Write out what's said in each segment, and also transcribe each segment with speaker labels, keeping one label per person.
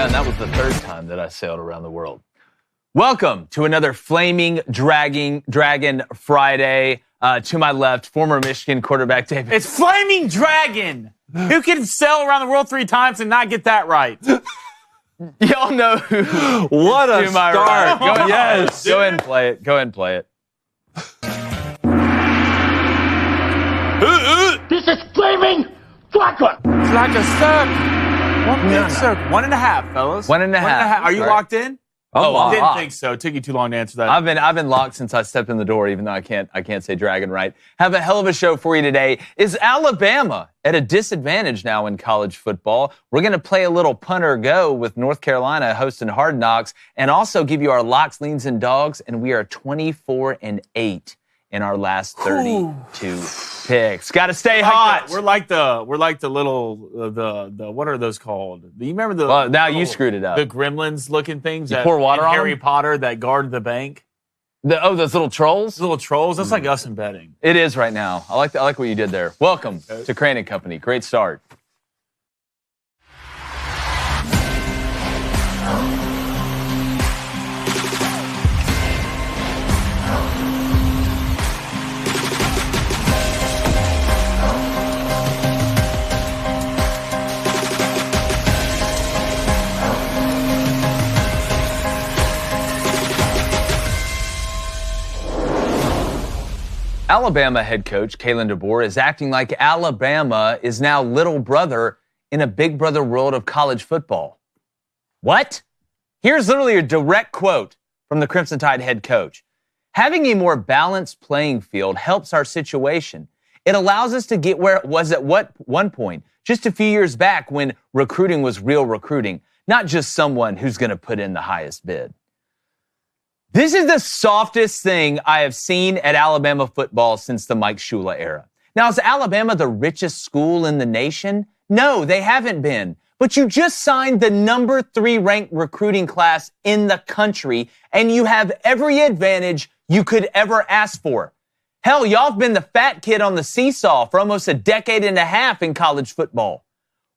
Speaker 1: Yeah, and that was the third time that I sailed around the world. Welcome to another Flaming Dragon Friday. To my left, former Michigan quarterback David.
Speaker 2: It's Flaming Dragon. Who can sail around the world 3 times and not get that right?
Speaker 1: Y'all know who.
Speaker 3: What a start.
Speaker 1: Right.
Speaker 3: Yes.
Speaker 1: Go ahead and play it. Go ahead and play it.
Speaker 4: This is Flaming Dragon.
Speaker 2: It's like a circle. One big circle. 1.5, fellas.
Speaker 1: 1.5.
Speaker 2: Are you locked in? I didn't think so. It took you too long to answer that.
Speaker 1: I've been locked since I stepped in the door, even though I can't say dragon right. Have a hell of a show for you today. Is Alabama at a disadvantage now in college football? We're going to play a little punt or go with North Carolina hosting Hard Knocks, and also give you our locks, leans, and dogs. And we are 24-8 in our last 32 picks. Got to stay hot.
Speaker 2: We're like the little what are those called? Do you remember the?
Speaker 1: Well, now you screwed it up.
Speaker 2: The gremlins looking things.
Speaker 1: You pour water on
Speaker 2: Harry
Speaker 1: them?
Speaker 2: Potter that guard the bank.
Speaker 1: Those little trolls.
Speaker 2: Those little trolls. That's like us in betting.
Speaker 1: It is right now. I like what you did there. Welcome to Crain and Company. Great start. Alabama head coach Kalen BeBoer is acting like Alabama is now little brother in a big brother world of college football. What? Here's literally a direct quote from the Crimson Tide head coach. Having a more balanced playing field helps our situation. It allows us to get where it was at one point, just a few years back when recruiting was real recruiting, not just someone who's going to put in the highest bid. This is the softest thing I have seen at Alabama football since the Mike Shula era. Now, is Alabama the richest school in the nation? No, they haven't been. But you just signed the number 3 ranked recruiting class in the country, and you have every advantage you could ever ask for. Hell, y'all have been the fat kid on the seesaw for almost a decade and a half in college football.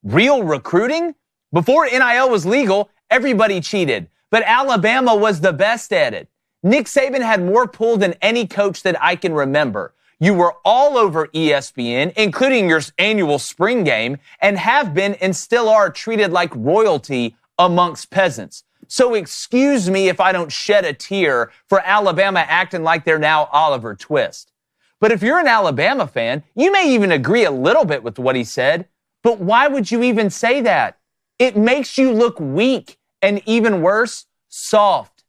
Speaker 1: Real recruiting? Before NIL was legal, everybody cheated. But Alabama was the best at it. Nick Saban had more pull than any coach that I can remember. You were all over ESPN, including your annual spring game, and have been and still are treated like royalty amongst peasants. So excuse me if I don't shed a tear for Alabama acting like they're now Oliver Twist. But if you're an Alabama fan, you may even agree a little bit with what he said. But why would you even say that? It makes you look weak. And even worse, soft.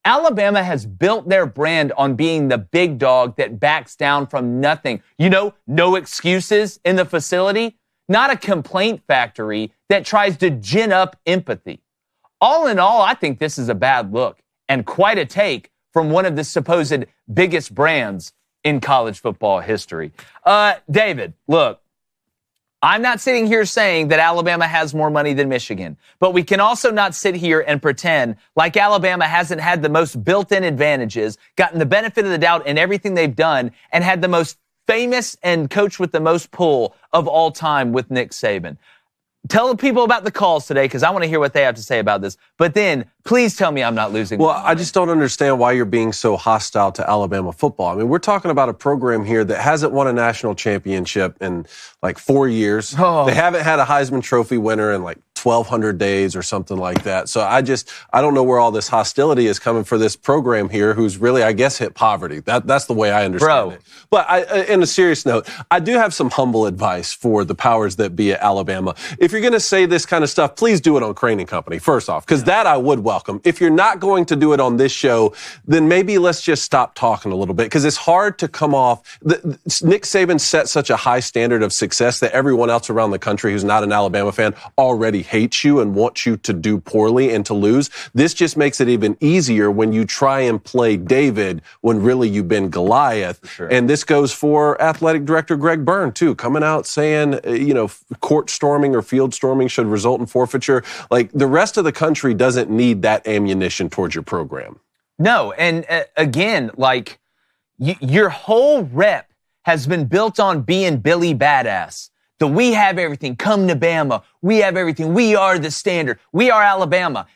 Speaker 1: Alabama has built their brand on being the big dog that backs down from nothing. You know, no excuses in the facility, not a complaint factory that tries to gin up empathy. All in all, I think this is a bad look and quite a take from one of the supposed biggest brands in college football history. David, look. I'm not sitting here saying that Alabama has more money than Michigan, but we can also not sit here and pretend like Alabama hasn't had the most built-in advantages, gotten the benefit of the doubt in everything they've done, and had the most famous and coach with the most pull of all time with Nick Saban. Tell the people about the calls today because I want to hear what they have to say about this. But then, please tell me I'm not losing.
Speaker 3: Well, I just don't understand why you're being so hostile to Alabama football. I mean, we're talking about a program here that hasn't won a national championship in like 4 years. Oh. They haven't had a Heisman Trophy winner in like 1,200 days or something like that. So I don't know where all this hostility is coming for this program here who's really, I guess, hit poverty. That's the way I understand it. But in a serious note, I do have some humble advice for the powers that be at Alabama. If you're going to say this kind of stuff, please do it on Crain and Company, first off, because that I would welcome. If you're not going to do it on this show, then maybe let's just stop talking a little bit, because it's hard to come off. Nick Saban set such a high standard of success that everyone else around the country who's not an Alabama fan already hates you and wants you to do poorly and to lose. This just makes it even easier when you try and play David when really you've been Goliath. Sure. And this goes for athletic director Greg Byrne, too, coming out saying, court storming or field storming should result in forfeiture. Like, the rest of the country doesn't need that ammunition towards your program.
Speaker 1: No. And again, your whole rep has been built on being Billy Badass. the we have everything, come to Bama, we have everything, we are the standard, we are Alabama.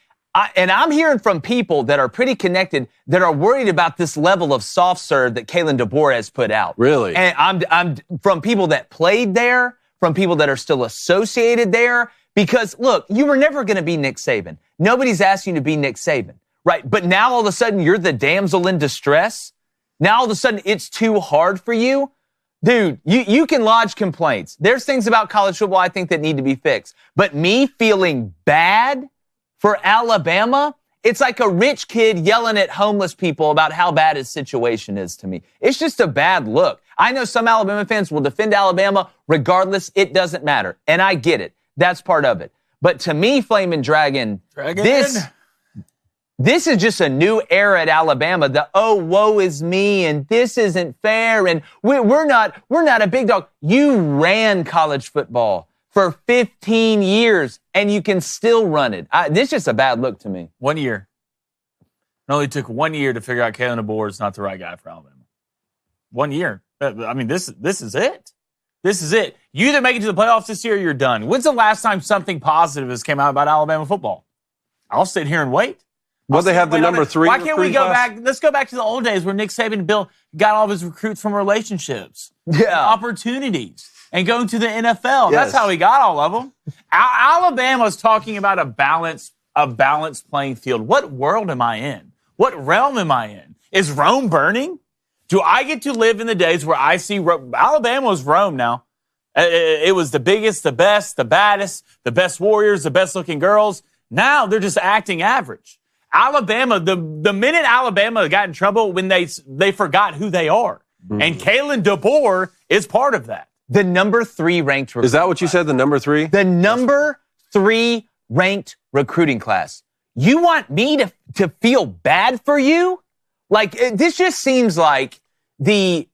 Speaker 1: And I'm hearing from people that are pretty connected that are worried about this level of soft serve that Kalen BeBoer has put out.
Speaker 3: Really?
Speaker 1: And I'm from people that played there, from people that are still associated there, because look, you were never going to be Nick Saban. Nobody's asking you to be Nick Saban, right? But now all of a sudden you're the damsel in distress. Now all of a sudden it's too hard for you. Dude, you can lodge complaints. There's things about college football I think that need to be fixed. But me feeling bad for Alabama, it's like a rich kid yelling at homeless people about how bad his situation is to me. It's just a bad look. I know some Alabama fans will defend Alabama regardless. It doesn't matter. And I get it. That's part of it. But to me, Flamin' Dragon, this is just a new era at Alabama. The, oh, woe is me, and this isn't fair, and we're not a big dog. You ran college football for 15 years, and you can still run it. This is just a bad look to me.
Speaker 2: 1 year. It only took 1 year to figure out Kalen BeBoer is not the right guy for Alabama. 1 year. I mean, this is it. This is it. You either make it to the playoffs this year or you're done. When's the last time something positive has come out about Alabama football? I'll sit here and wait.
Speaker 3: Well, they have the number 3.
Speaker 2: Why can't we go back? Let's go back to the old days where Nick Saban and Bill got all of his recruits from relationships, opportunities, and going to the NFL.
Speaker 3: Yes.
Speaker 2: That's how he got all of them. Alabama's talking about a balanced playing field. What world am I in? What realm am I in? Is Rome burning? Do I get to live in the days where I see Alabama's Rome now? It was the biggest, the best, the baddest, the best warriors, the best looking girls. Now they're just acting average. Alabama, the minute Alabama got in trouble when they forgot who they are. And Kalen BeBoer is part of that.
Speaker 1: The number 3 ranked recruiting.
Speaker 3: Is that what you said, the number 3?
Speaker 1: The number 3 ranked recruiting class. You want me to feel bad for you? Like, this just seems like the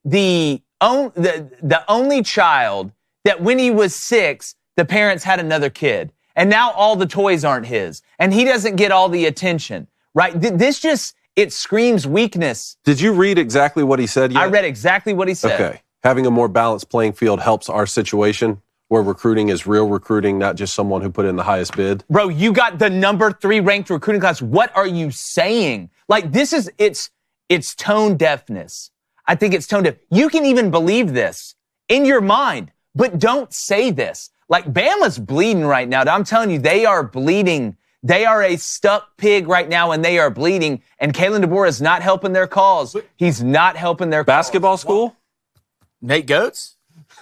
Speaker 1: only child that when he was 6, the parents had another kid. And now all the toys aren't his. And he doesn't get all the attention, right? It screams weakness.
Speaker 3: Did you read exactly what he said yet?
Speaker 1: I read exactly what he said.
Speaker 3: Okay. Having a more balanced playing field helps our situation where recruiting is real recruiting, not just someone who put in the highest bid.
Speaker 1: Bro, you got the number 3 ranked recruiting class. What are you saying? Like, it's tone deafness. I think it's tone deaf. You can even believe this in your mind, but don't say this. Like, Bama's bleeding right now. I'm telling you, they are bleeding. They are a stuck pig right now, and they are bleeding. And Kalen BeBoer is not helping their cause. He's not helping their
Speaker 3: Basketball school?
Speaker 2: Nate Goetz?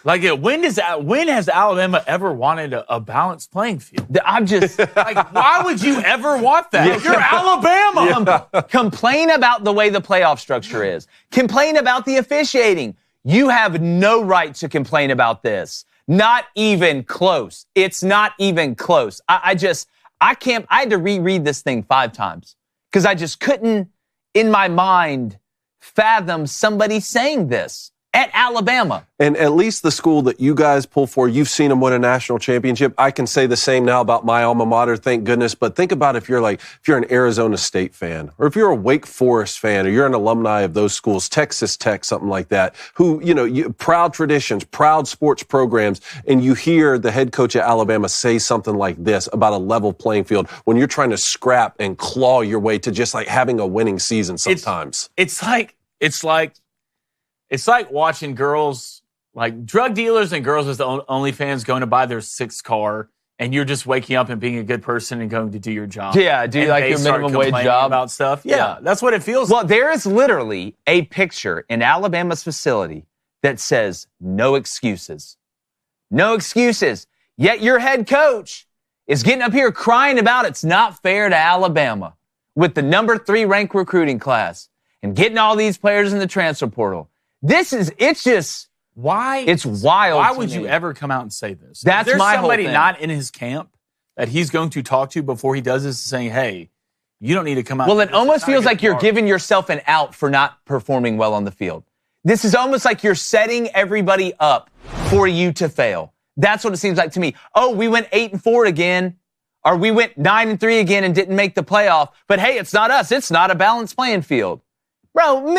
Speaker 2: Like, when has Alabama ever wanted a balanced playing field?
Speaker 1: I'm just
Speaker 2: like, why would you ever want that? You're Alabama.
Speaker 1: Complain about the way the playoff structure is. Complain about the officiating. You have no right to complain about this. Not even close. It's not even close. I had to reread this thing 5 times because I just couldn't, in my mind, fathom somebody saying this at Alabama.
Speaker 3: And at least the school that you guys pull for, you've seen them win a national championship. I can say the same now about my alma mater, thank goodness. But think about if you're an Arizona State fan, or if you're a Wake Forest fan, or you're an alumni of those schools, Texas Tech, something like that, who, proud traditions, proud sports programs, and you hear the head coach at Alabama say something like this about a level playing field when you're trying to scrap and claw your way to just like having a winning season sometimes.
Speaker 2: It's like watching girls, like drug dealers and girls with the OnlyFans going to buy their 6th car, and you're just waking up and being a good person and going to do your job.
Speaker 1: Yeah, do like your minimum wage job
Speaker 2: about stuff. Yeah, that's what it feels like.
Speaker 1: Well, there is literally a picture in Alabama's facility that says no excuses. No excuses. Yet your head coach is getting up here crying about it's not fair to Alabama with the number 3 ranked recruiting class and getting all these players in the transfer portal. It's just,
Speaker 2: why?
Speaker 1: It's wild.
Speaker 2: Why would you ever come out and say this?
Speaker 1: That's
Speaker 2: There's
Speaker 1: my whole
Speaker 2: somebody
Speaker 1: thing.
Speaker 2: not in his camp that he's going to talk to before he does this, saying, hey, you don't need to come out.
Speaker 1: Well, it almost feels like you're giving yourself an out for not performing well on the field. This is almost like you're setting everybody up for you to fail. That's what it seems like to me. Oh, we went 8-4 again, or we went 9-3 again and didn't make the playoff. But hey, it's not us. It's not a balanced playing field. Bro,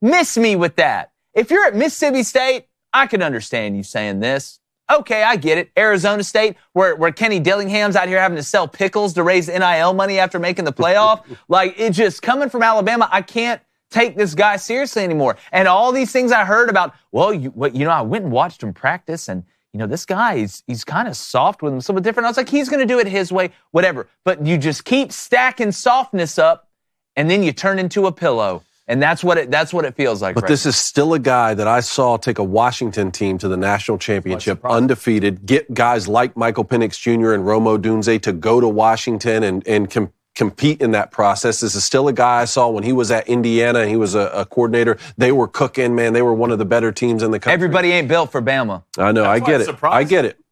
Speaker 1: miss me with that. If you're at Mississippi State, I can understand you saying this. Okay, I get it. Arizona State, where Kenny Dillingham's out here having to sell pickles to raise NIL money after making the playoff. Like, it just coming from Alabama, I can't take this guy seriously anymore. And all these things I heard about, well, I went and watched him practice, and this guy, he's kind of soft with him, somewhat different. I was like, he's going to do it his way, whatever. But you just keep stacking softness up, and then you turn into a pillow. And that's what it feels like.
Speaker 3: But this is still a guy that I saw take a Washington team to the national championship undefeated, get guys like Michael Penix Jr. and Rome Odunze to go to Washington and compete in that process. This is still a guy I saw when he was at Indiana and he was a coordinator. They were cooking, man. They were one of the better teams in the country.
Speaker 1: Everybody ain't built for Bama.
Speaker 3: I know. I get it.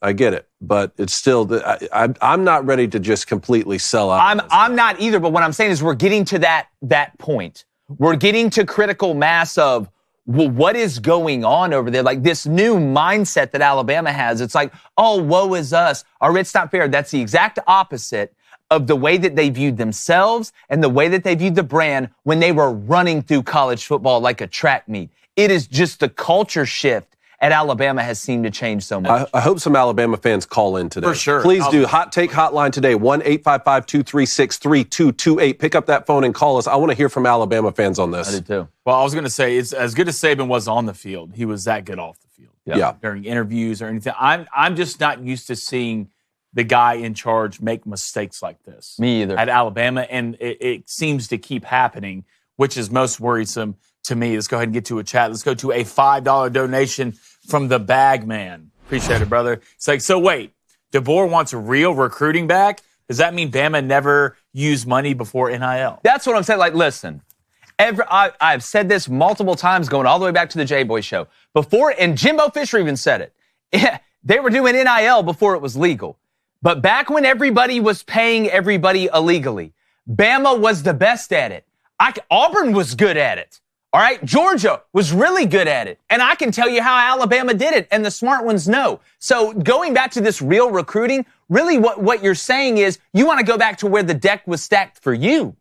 Speaker 3: I get it. But it's still, I'm not ready to just completely sell out.
Speaker 1: I'm not either. But what I'm saying is we're getting to that point. We're getting to critical mass of, well, what is going on over there? Like this new mindset that Alabama has. It's like, oh, woe is us. Or it's not fair. That's the exact opposite of the way that they viewed themselves and the way that they viewed the brand when they were running through college football like a track meet. It is just the culture shift at Alabama has seemed to change so much.
Speaker 3: I hope some Alabama fans call in today.
Speaker 2: For sure.
Speaker 3: Please do. Hot Take Hotline today, 1-855-236-3228. Pick up that phone and call us. I want to hear from Alabama fans on this.
Speaker 1: I do too.
Speaker 2: Well, I was going to say, it's as good as Saban was on the field, he was that good off the field.
Speaker 3: Yeah.
Speaker 2: During interviews or anything. I'm just not used to seeing the guy in charge make mistakes like this.
Speaker 1: Me either.
Speaker 2: At Alabama, and it seems to keep happening, which is most worrisome to me. Let's go ahead and get to a chat. Let's go to a $5 donation from the Bag Man. Appreciate it, brother. It's like, so wait, DeBoer wants real recruiting back? Does that mean Bama never used money before NIL?
Speaker 1: That's what I'm saying. Like, listen, I've said this multiple times going all the way back to the J-Boy show. Before, and Jimbo Fisher even said it, they were doing NIL before it was legal. But back when everybody was paying everybody illegally, Bama was the best at it. Auburn was good at it. All right, Georgia was really good at it. And I can tell you how Alabama did it, and the smart ones know. So going back to this real recruiting, really what you're saying is you want to go back to where the deck was stacked for you.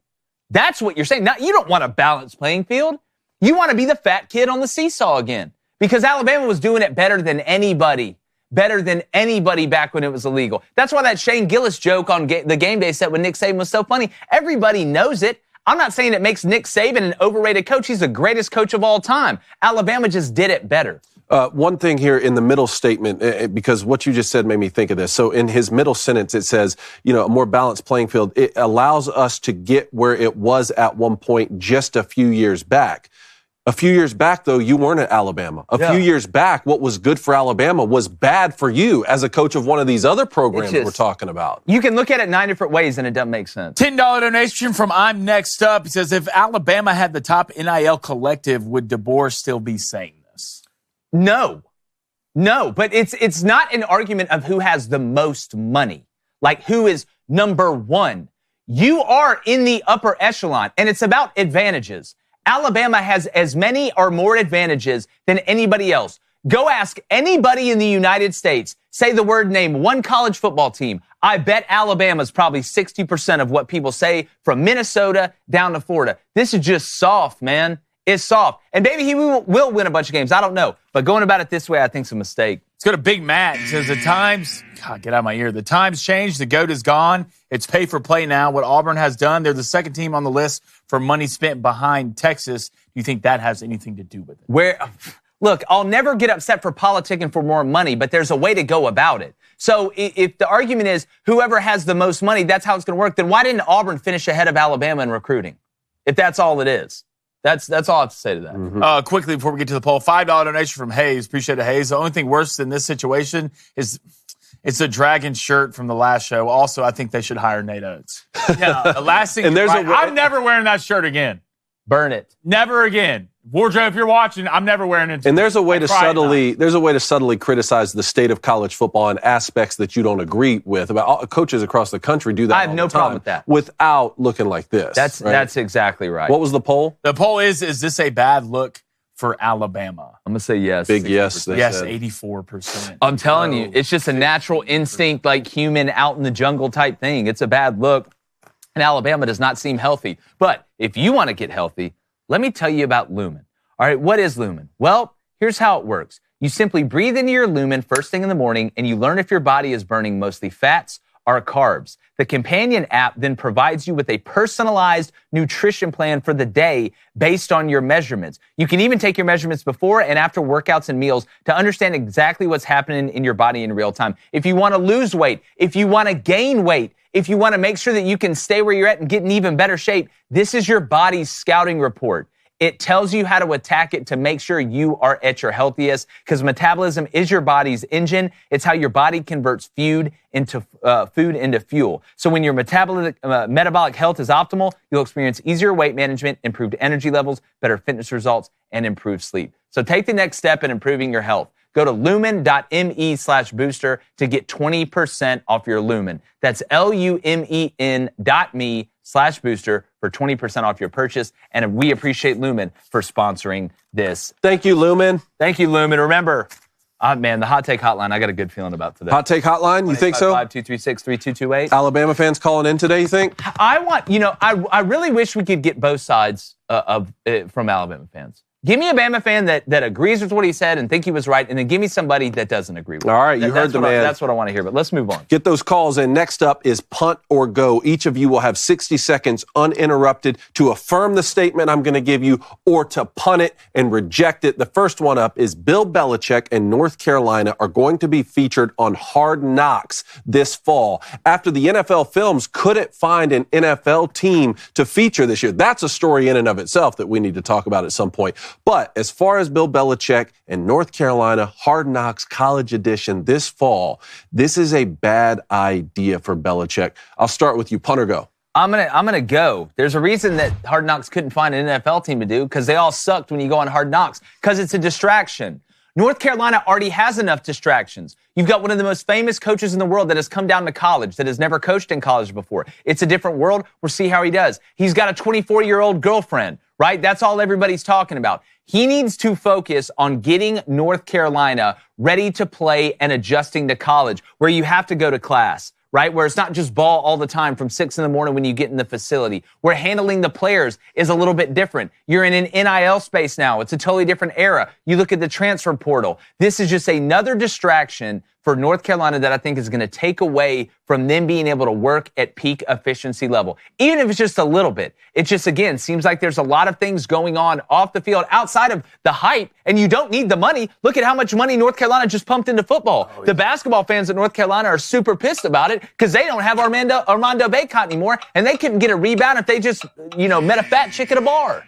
Speaker 1: That's what you're saying. Now, you don't want a balanced playing field. You want to be the fat kid on the seesaw again because Alabama was doing it better than anybody back when it was illegal. That's why that Shane Gillis joke on the Game Day set with Nick Saban was so funny. Everybody knows it. I'm not saying it makes Nick Saban an overrated coach. He's the greatest coach of all time. Alabama just did it better.
Speaker 3: One thing here in the middle statement, because what you just said made me think of this. So in his middle sentence, it says, a more balanced playing field. It allows us to get where it was at one point just a few years back. A few years back, though, you weren't at Alabama. A few years back, what was good for Alabama was bad for you as a coach of one of these other programs we're talking about.
Speaker 1: You can look at it 9 different ways, and it doesn't make sense.
Speaker 2: $10 donation from I'm Next Up. He says, if Alabama had the top NIL collective, would DeBoer still be saying this?
Speaker 1: No, but it's not an argument of who has the most money, like who is number one. You are in the upper echelon, and it's about advantages. Alabama has as many or more advantages than anybody else. Go ask anybody in the United States, say the word, name one college football team. I bet Alabama's probably 60% of what people say from Minnesota down to Florida. This is just soft, man. It's soft. And maybe he will win a bunch of games. I don't know. But going about it this way, I think is a mistake.
Speaker 2: Let's go to Big Matt. He says, get out of my ear. The times changed. The GOAT is gone. It's pay for play now. What Auburn has done, they're the second team on the list for money spent behind Texas. Do you think that has anything to do with it?
Speaker 1: Look, I'll never get upset for politicking for more money, but there's a way to go about it. So if the argument is whoever has the most money, that's how it's going to work, then why didn't Auburn finish ahead of Alabama in recruiting? If that's all it is. That's all I have to say to that.
Speaker 2: Mm-hmm. Quickly, before we get to the poll, $5 donation from Hayes. Appreciate it, Hayes. The only thing worse than this situation is it's a dragon shirt from the last show. Also, I think they should hire Nate Oates. Yeah, the last thing. I'm never wearing that shirt again.
Speaker 1: Burn it.
Speaker 2: Never again. Wardrobe, if you're watching, I'm never wearing it.
Speaker 3: And there's a way to subtly criticize the state of college football and aspects that you don't agree with. About coaches across the country do that.
Speaker 1: I have no problem with that.
Speaker 3: Without looking like this.
Speaker 1: That's exactly right.
Speaker 3: What was the poll?
Speaker 2: The poll is this a bad look for Alabama?
Speaker 1: I'm going to say yes.
Speaker 3: Big yes.
Speaker 2: Yes, 84%.
Speaker 1: I'm telling you, it's just a natural instinct, like human out in the jungle type thing. It's a bad look. And Alabama does not seem healthy. But if you want to get healthy, let me tell you about Lumen. All right, what is Lumen? Well, here's how it works. You simply breathe into your Lumen first thing in the morning, and you learn if your body is burning mostly fats or carbs. The companion app then provides you with a personalized nutrition plan for the day based on your measurements. You can even take your measurements before and after workouts and meals to understand exactly what's happening in your body in real time. If you want to lose weight, if you want to gain weight, if you want to make sure that you can stay where you're at and get in even better shape, this is your body's scouting report. It tells you how to attack it to make sure you are at your healthiest, because metabolism is your body's engine. It's how your body converts food into fuel. So when your metabolic health is optimal, you'll experience easier weight management, improved energy levels, better fitness results, and improved sleep. So take the next step in improving your health. Go to lumen.me/booster to get 20% off your Lumen. That's lumen.me/booster for 20% off your purchase. And we appreciate Lumen for sponsoring this.
Speaker 3: Thank you, Lumen.
Speaker 1: Thank you, Lumen. Remember, man, the Hot Take Hotline, I got a good feeling about today.
Speaker 3: Hot Take Hotline, you think so?
Speaker 1: 236-3228.
Speaker 3: Alabama fans calling in today, you think?
Speaker 1: I really wish we could get both sides from Alabama fans. Give me a Bama fan that agrees with what he said and think he was right, and then give me somebody that doesn't agree with it.
Speaker 3: All right, you heard the man.
Speaker 1: That's what I want to hear, but let's move on.
Speaker 3: Get those calls in. Next up is Punt or Go. Each of you will have 60 seconds uninterrupted to affirm the statement I'm going to give you or to punt it and reject it. The first one up is Bill Belichick and North Carolina are going to be featured on Hard Knocks this fall after the NFL Films couldn't find an NFL team to feature this year. That's a story in and of itself that we need to talk about at some point. But as far as Bill Belichick and North Carolina, Hard Knocks College Edition this fall, this is a bad idea for Belichick. I'll start with you, Punt or Go.
Speaker 1: I'm gonna go. There's a reason that Hard Knocks couldn't find an NFL team to do, because they all sucked when you go on Hard Knocks, because it's a distraction. North Carolina already has enough distractions. You've got one of the most famous coaches in the world that has come down to college, that has never coached in college before. It's a different world. We'll see how he does. He's got a 24-year-old girlfriend, right? That's all everybody's talking about. He needs to focus on getting North Carolina ready to play and adjusting to college, where you have to go to class, right? Where it's not just ball all the time from 6 a.m. when you get in the facility. Where handling the players is a little bit different. You're in an NIL space now. It's a totally different era. You look at the transfer portal. This is just another distraction for North Carolina that I think is going to take away from them being able to work at peak efficiency level. Even if it's just a little bit. It just, again, seems like there's a lot of things going on off the field outside of the hype, and you don't need the money. Look at how much money North Carolina just pumped into football. The basketball fans at North Carolina are super pissed about it because they don't have Armando Bacot anymore, and they couldn't get a rebound if they just, met a fat chick at a bar.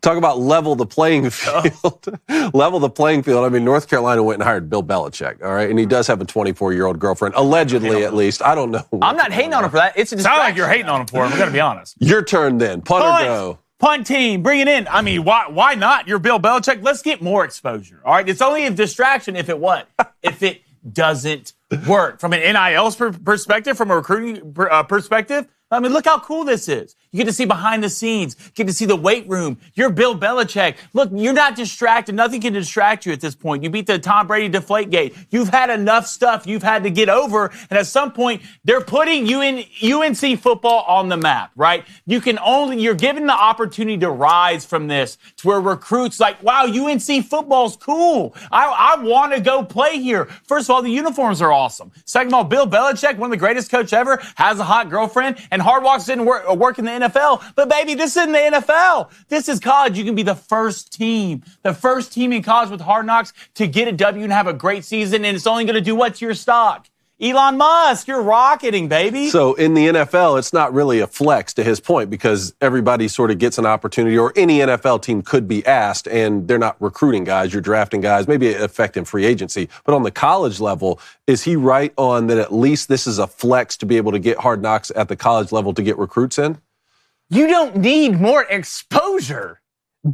Speaker 3: Talk about level the playing field. Level the playing field. I mean, North Carolina went and hired Bill Belichick, all right? And he does have a 24-year-old girlfriend, allegedly at least. I don't know.
Speaker 1: I'm not hating on him for that. It's a distraction.
Speaker 2: Sound like you're hating on him for him. We got to be honest.
Speaker 3: Your turn then. Punt or Go.
Speaker 2: Punt team, bring it in. I mean, why not? You're Bill Belichick. Let's get more exposure, all right? It's only a distraction if it doesn't work. From an NIL perspective, from a recruiting perspective, I mean, look how cool this is. You get to see behind the scenes, get to see the weight room. You're Bill Belichick. Look, you're not distracted. Nothing can distract you at this point. You beat the Tom Brady Deflategate. You've had enough stuff you've had to get over, and at some point, they're putting you in UNC football on the map, right? You're given the opportunity to rise from this to where recruits like, wow, UNC football's cool. I want to go play here. First of all, the uniforms are awesome. Second of all, Bill Belichick, one of the greatest coach ever, has a hot girlfriend, and Hard Knocks didn't work in the NFL. But, baby, this isn't the NFL. This is college. You can be the first team in college with Hard Knocks to get a W and have a great season, and it's only going to do what to your stock? Elon Musk, you're rocketing, baby.
Speaker 3: So in the NFL, it's not really a flex, to his point, because everybody sort of gets an opportunity, or any NFL team could be asked, and they're not recruiting guys, you're drafting guys, maybe affecting free agency. But on the college level, is he right on that at least this is a flex to be able to get Hard Knocks at the college level to get recruits in?
Speaker 1: You don't need more exposure.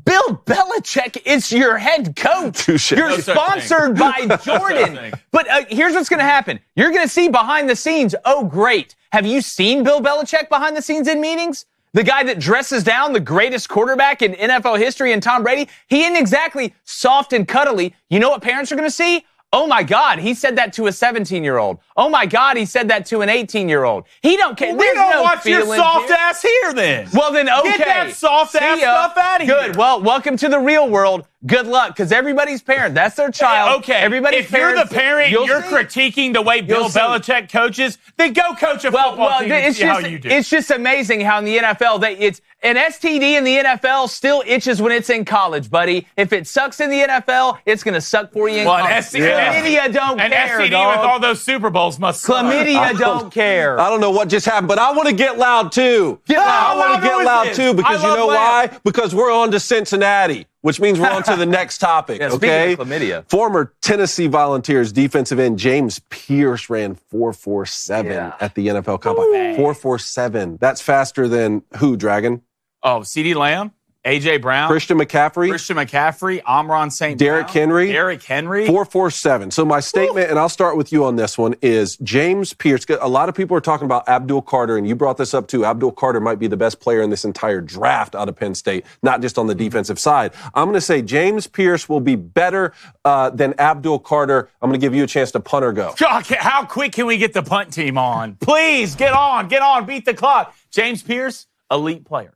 Speaker 1: Bill Belichick is your head coach. You're sponsored by Jordan. But here's what's going to happen. You're going to see behind the scenes, oh, great. Have you seen Bill Belichick behind the scenes in meetings? The guy that dresses down the greatest quarterback in NFL history and Tom Brady, he isn't exactly soft and cuddly. You know what parents are going to see? Oh, my God, he said that to a 17-year-old. Oh, my God, he said that to an 18-year-old. He don't care.
Speaker 2: Well, we don't want your soft ass here, then.
Speaker 1: Well, then, okay.
Speaker 2: Get that soft ass stuff out of here.
Speaker 1: Good. Well, welcome to the real world. good luck, because everybody's parent, that's their child.
Speaker 2: Okay,
Speaker 1: everybody's
Speaker 2: if you're the parent, you're critiquing the way Bill Belichick coaches, then go coach a football team and see how you do.
Speaker 1: It's just amazing how in the NFL, it's an STD in the NFL still itches when it's in college, buddy. If it sucks in the NFL, it's going to suck for you in college. Chlamydia don't care,
Speaker 2: STD
Speaker 1: dog.
Speaker 2: with all those Super Bowls must suck.
Speaker 1: Chlamydia don't care.
Speaker 3: I don't know what just happened, but I want to get loud, too. I want to get loud, too, because you know why? Because we're on to Cincinnati, which means we're on to the next topic, okay?
Speaker 1: Speaking of chlamydia.
Speaker 3: Former Tennessee Volunteers defensive end James Pierce ran 4.47 at the NFL Combine. 4.47. That's faster than who, Dragon?
Speaker 2: Oh, CeeDee Lamb, A.J. Brown.
Speaker 3: Christian McCaffrey.
Speaker 2: Amon St.
Speaker 3: Derrick Henry. 4.47. So my statement, and I'll start with you on this one, is James Pierce. A lot of people are talking about Abdul Carter, and you brought this up too. Abdul Carter might be the best player in this entire draft out of Penn State, not just on the defensive side. I'm going to say James Pierce will be better than Abdul Carter. I'm going to give you a chance to punt or go.
Speaker 2: How quick can we get the punt team on? Please, get on, beat the clock. James Pierce, elite player.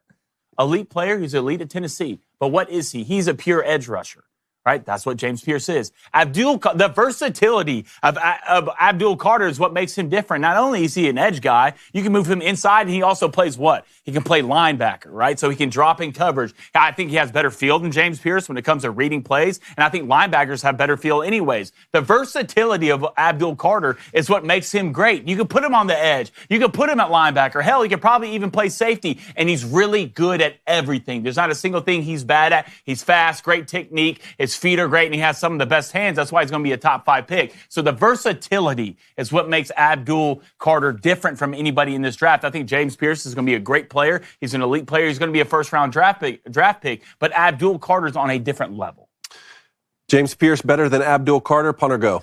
Speaker 2: Elite player who's elite at Tennessee. But what is he? He's a pure edge rusher, right? That's what James Pierce is. The versatility of Abdul Carter is what makes him different. Not only is he an edge guy, you can move him inside, and he also plays what? He can play linebacker, right? So he can drop in coverage. I think he has better feel than James Pierce when it comes to reading plays, and I think linebackers have better feel anyways. The versatility of Abdul Carter is what makes him great. You can put him on the edge. You can put him at linebacker. Hell, he could probably even play safety, and he's really good at everything. There's not a single thing he's bad at. He's fast, great technique. His feet are great, and he has some of the best hands. That's why he's going to be a top 5 pick. So the versatility is what makes Abdul Carter different from anybody in this draft. I think James Pierce is going to be a great player. He's an elite player. He's going to be a first-round draft pick. But Abdul Carter's on a different level.
Speaker 3: James Pierce better than Abdul Carter, punt or go?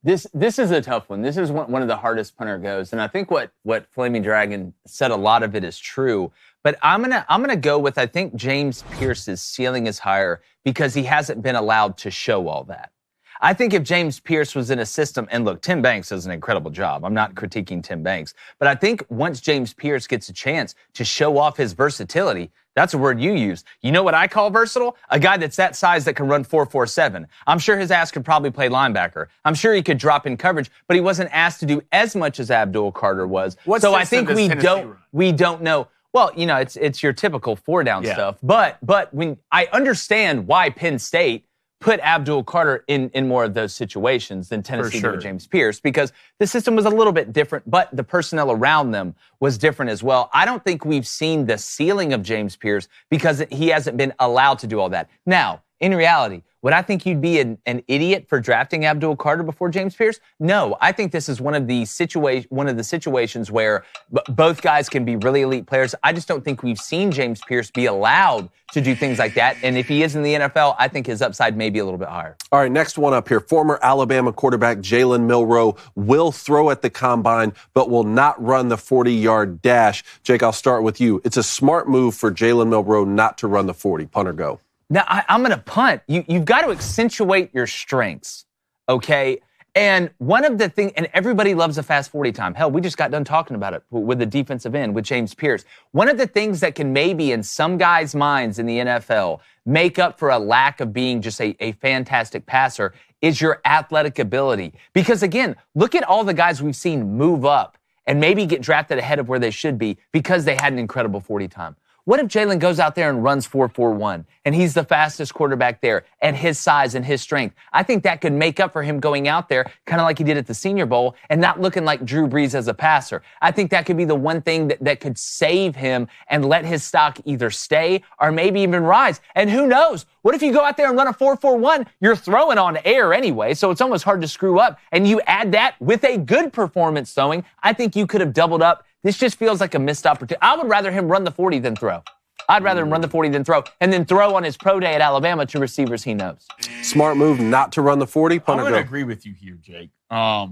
Speaker 1: This is a tough one. This is one of the hardest punter goes. And I think what Flaming Dragon said, a lot of it is true. But I'm gonna go with, I think James Pierce's ceiling is higher because he hasn't been allowed to show all that. I think if James Pierce was in a system, and look, Tim Banks does an incredible job. I'm not critiquing Tim Banks. But I think once James Pierce gets a chance to show off his versatility, that's a word you use. You know what I call versatile? A guy that's that size that can run 4.47. I'm sure his ass could probably play linebacker. I'm sure he could drop in coverage, but he wasn't asked to do as much as Abdul Carter was. So I think we don't know. Well, you know, it's your typical 4-down stuff. But when I understand why Penn State put Abdul Carter in more of those situations than Tennessee did with James Pierce, because the system was a little bit different, but the personnel around them was different as well. I don't think we've seen the ceiling of James Pierce because he hasn't been allowed to do all that. Now, in reality, would I think you'd be an idiot for drafting Abdul Carter before James Pierce? No, I think this is one of the situations where both guys can be really elite players. I just don't think we've seen James Pierce be allowed to do things like that. And if he is in the NFL, I think his upside may be a little bit higher.
Speaker 3: All right, next one up here. Former Alabama quarterback Jalen Milroe will throw at the combine, but will not run the 40-yard dash. Jake, I'll start with you. It's a smart move for Jalen Milroe not to run the 40. Punt or go?
Speaker 1: Now, I'm going to punt. You've got to accentuate your strengths, okay? And one of the things, and everybody loves a fast 40 time. Hell, we just got done talking about it with the defensive end, with James Pierce. One of the things that can maybe in some guys' minds in the NFL make up for a lack of being just a fantastic passer is your athletic ability. Because again, look at all the guys we've seen move up and maybe get drafted ahead of where they should be because they had an incredible 40 time. What if Jalen goes out there and runs 4.41 and he's the fastest quarterback there at his size and his strength? I think that could make up for him going out there kind of like he did at the Senior Bowl and not looking like Drew Brees as a passer. I think that could be the one thing that could save him and let his stock either stay or maybe even rise. And who knows? What if you go out there and run a 4.41? You're throwing on air anyway, so it's almost hard to screw up. And you add that with a good performance throwing, I think you could have doubled up. This just feels like a missed opportunity. I would rather him run the 40 than throw. I'd rather him run the 40 than throw, and then throw on his pro day at Alabama to receivers he knows.
Speaker 3: Smart move not to run the 40.
Speaker 2: I'm going to agree with you here, Jake. I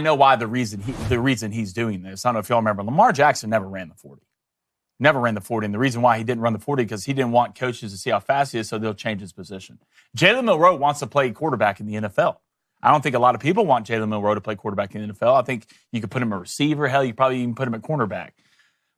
Speaker 2: know why the reason he's doing this. I don't know if y'all remember. Lamar Jackson never ran the 40. Never ran the 40, and the reason why he didn't run the 40 because he didn't want coaches to see how fast he is, so they'll change his position. Jalen Milroe wants to play quarterback in the NFL. I don't think a lot of people want Jalen Milroe to play quarterback in the NFL. I think you could put him a receiver. Hell, you probably even put him at cornerback.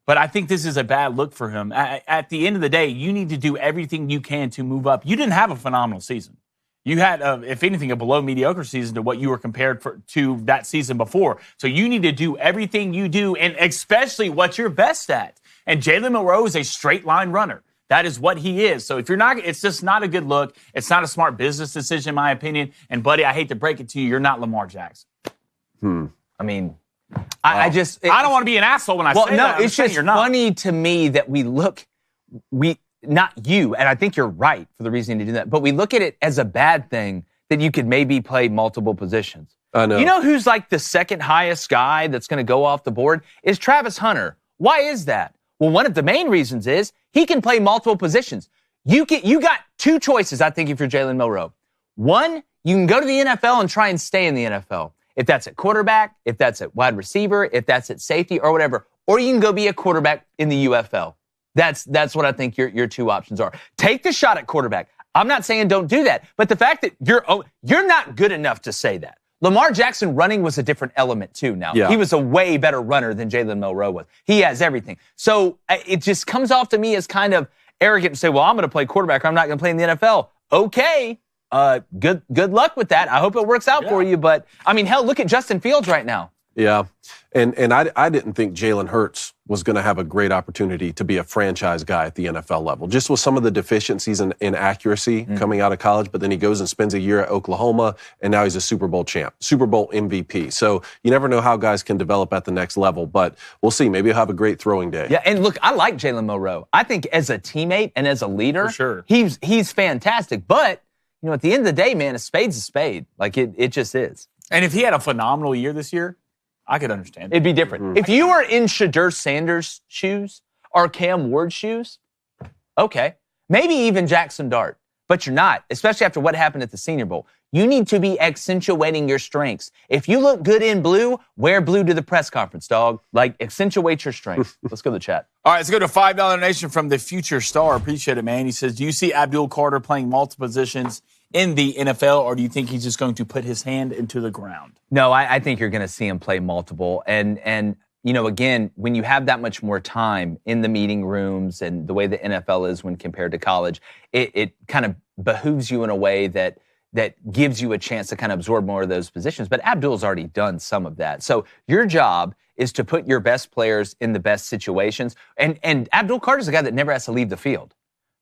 Speaker 2: But I think this is a bad look for him. At the end of the day, you need to do everything you can to move up. You didn't have a phenomenal season. You had, if anything, a below mediocre season to what you were compared to that season before. So you need to do everything you do, and especially what you're best at. And Jalen Milroe is a straight line runner. That is what he is. So if you're not, it's just not a good look. It's not a smart business decision, in my opinion. And, buddy, I hate to break it to you, you're not Lamar Jackson.
Speaker 1: I mean, I
Speaker 2: don't want to be an asshole when I say that.
Speaker 1: Well, no, it's just funny to me that not you, and I think you're right for the reason to do that, but we look at it as a bad thing that you could maybe play multiple positions.
Speaker 3: I know.
Speaker 1: You know who's like the second highest guy that's going to go off the board? Is Travis Hunter. Why is that? Well, one of the main reasons is he can play multiple positions. You got two choices, I think, if you're Jalen Milroe. One, you can go to the NFL and try and stay in the NFL. If that's at quarterback, if that's at wide receiver, if that's at safety or whatever. Or you can go be a quarterback in the UFL. That's what I think your two options are. Take the shot at quarterback. I'm not saying don't do that, but the fact that you're not good enough to say that. Lamar Jackson running was a different element too now.
Speaker 3: Yeah.
Speaker 1: He was a way better runner than Jalen Milroe was. He has everything. So it just comes off to me as kind of arrogant to say, well, I'm going to play quarterback or I'm not going to play in the NFL. Okay. Good luck with that. I hope it works out for you. But, I mean, hell, look at Justin Fields right now.
Speaker 3: Yeah. And I didn't think Jalen Hurts was going to have a great opportunity to be a franchise guy at the NFL level, just with some of the deficiencies in accuracy coming out of college. But then he goes and spends a year at Oklahoma, and now he's a Super Bowl champ, Super Bowl MVP. So you never know how guys can develop at the next level, but we'll see. Maybe he'll have a great throwing day.
Speaker 1: Yeah, and look, I like Jalen Milroe. I think as a teammate and as a leader,
Speaker 2: for sure,
Speaker 1: he's fantastic. But, you know, at the end of the day, man, a spade's a spade. Like, it just is.
Speaker 2: And if he had a phenomenal year this year, I could understand it.
Speaker 1: It'd be different. If you were in Shadur Sanders' shoes or Cam Ward's shoes, okay. Maybe even Jackson Dart. But you're not, especially after what happened at the Senior Bowl. You need to be accentuating your strengths. If you look good in blue, wear blue to the press conference, dog. Like, accentuate your strengths. Let's go to the chat.
Speaker 2: All right, let's go to a $5 donation from the Future Star. Appreciate it, man. He says, do you see Abdul Carter playing multiple positions in the NFL, or do you think he's just going to put his hand into the ground?
Speaker 1: No, I think you're going to see him play multiple. And you know, again, when you have that much more time in the meeting rooms and the way the NFL is when compared to college, it kind of behooves you in a way that gives you a chance to kind of absorb more of those positions. But Abdul's already done some of that. So your job is to put your best players in the best situations. And Abdul Carter's a guy that never has to leave the field.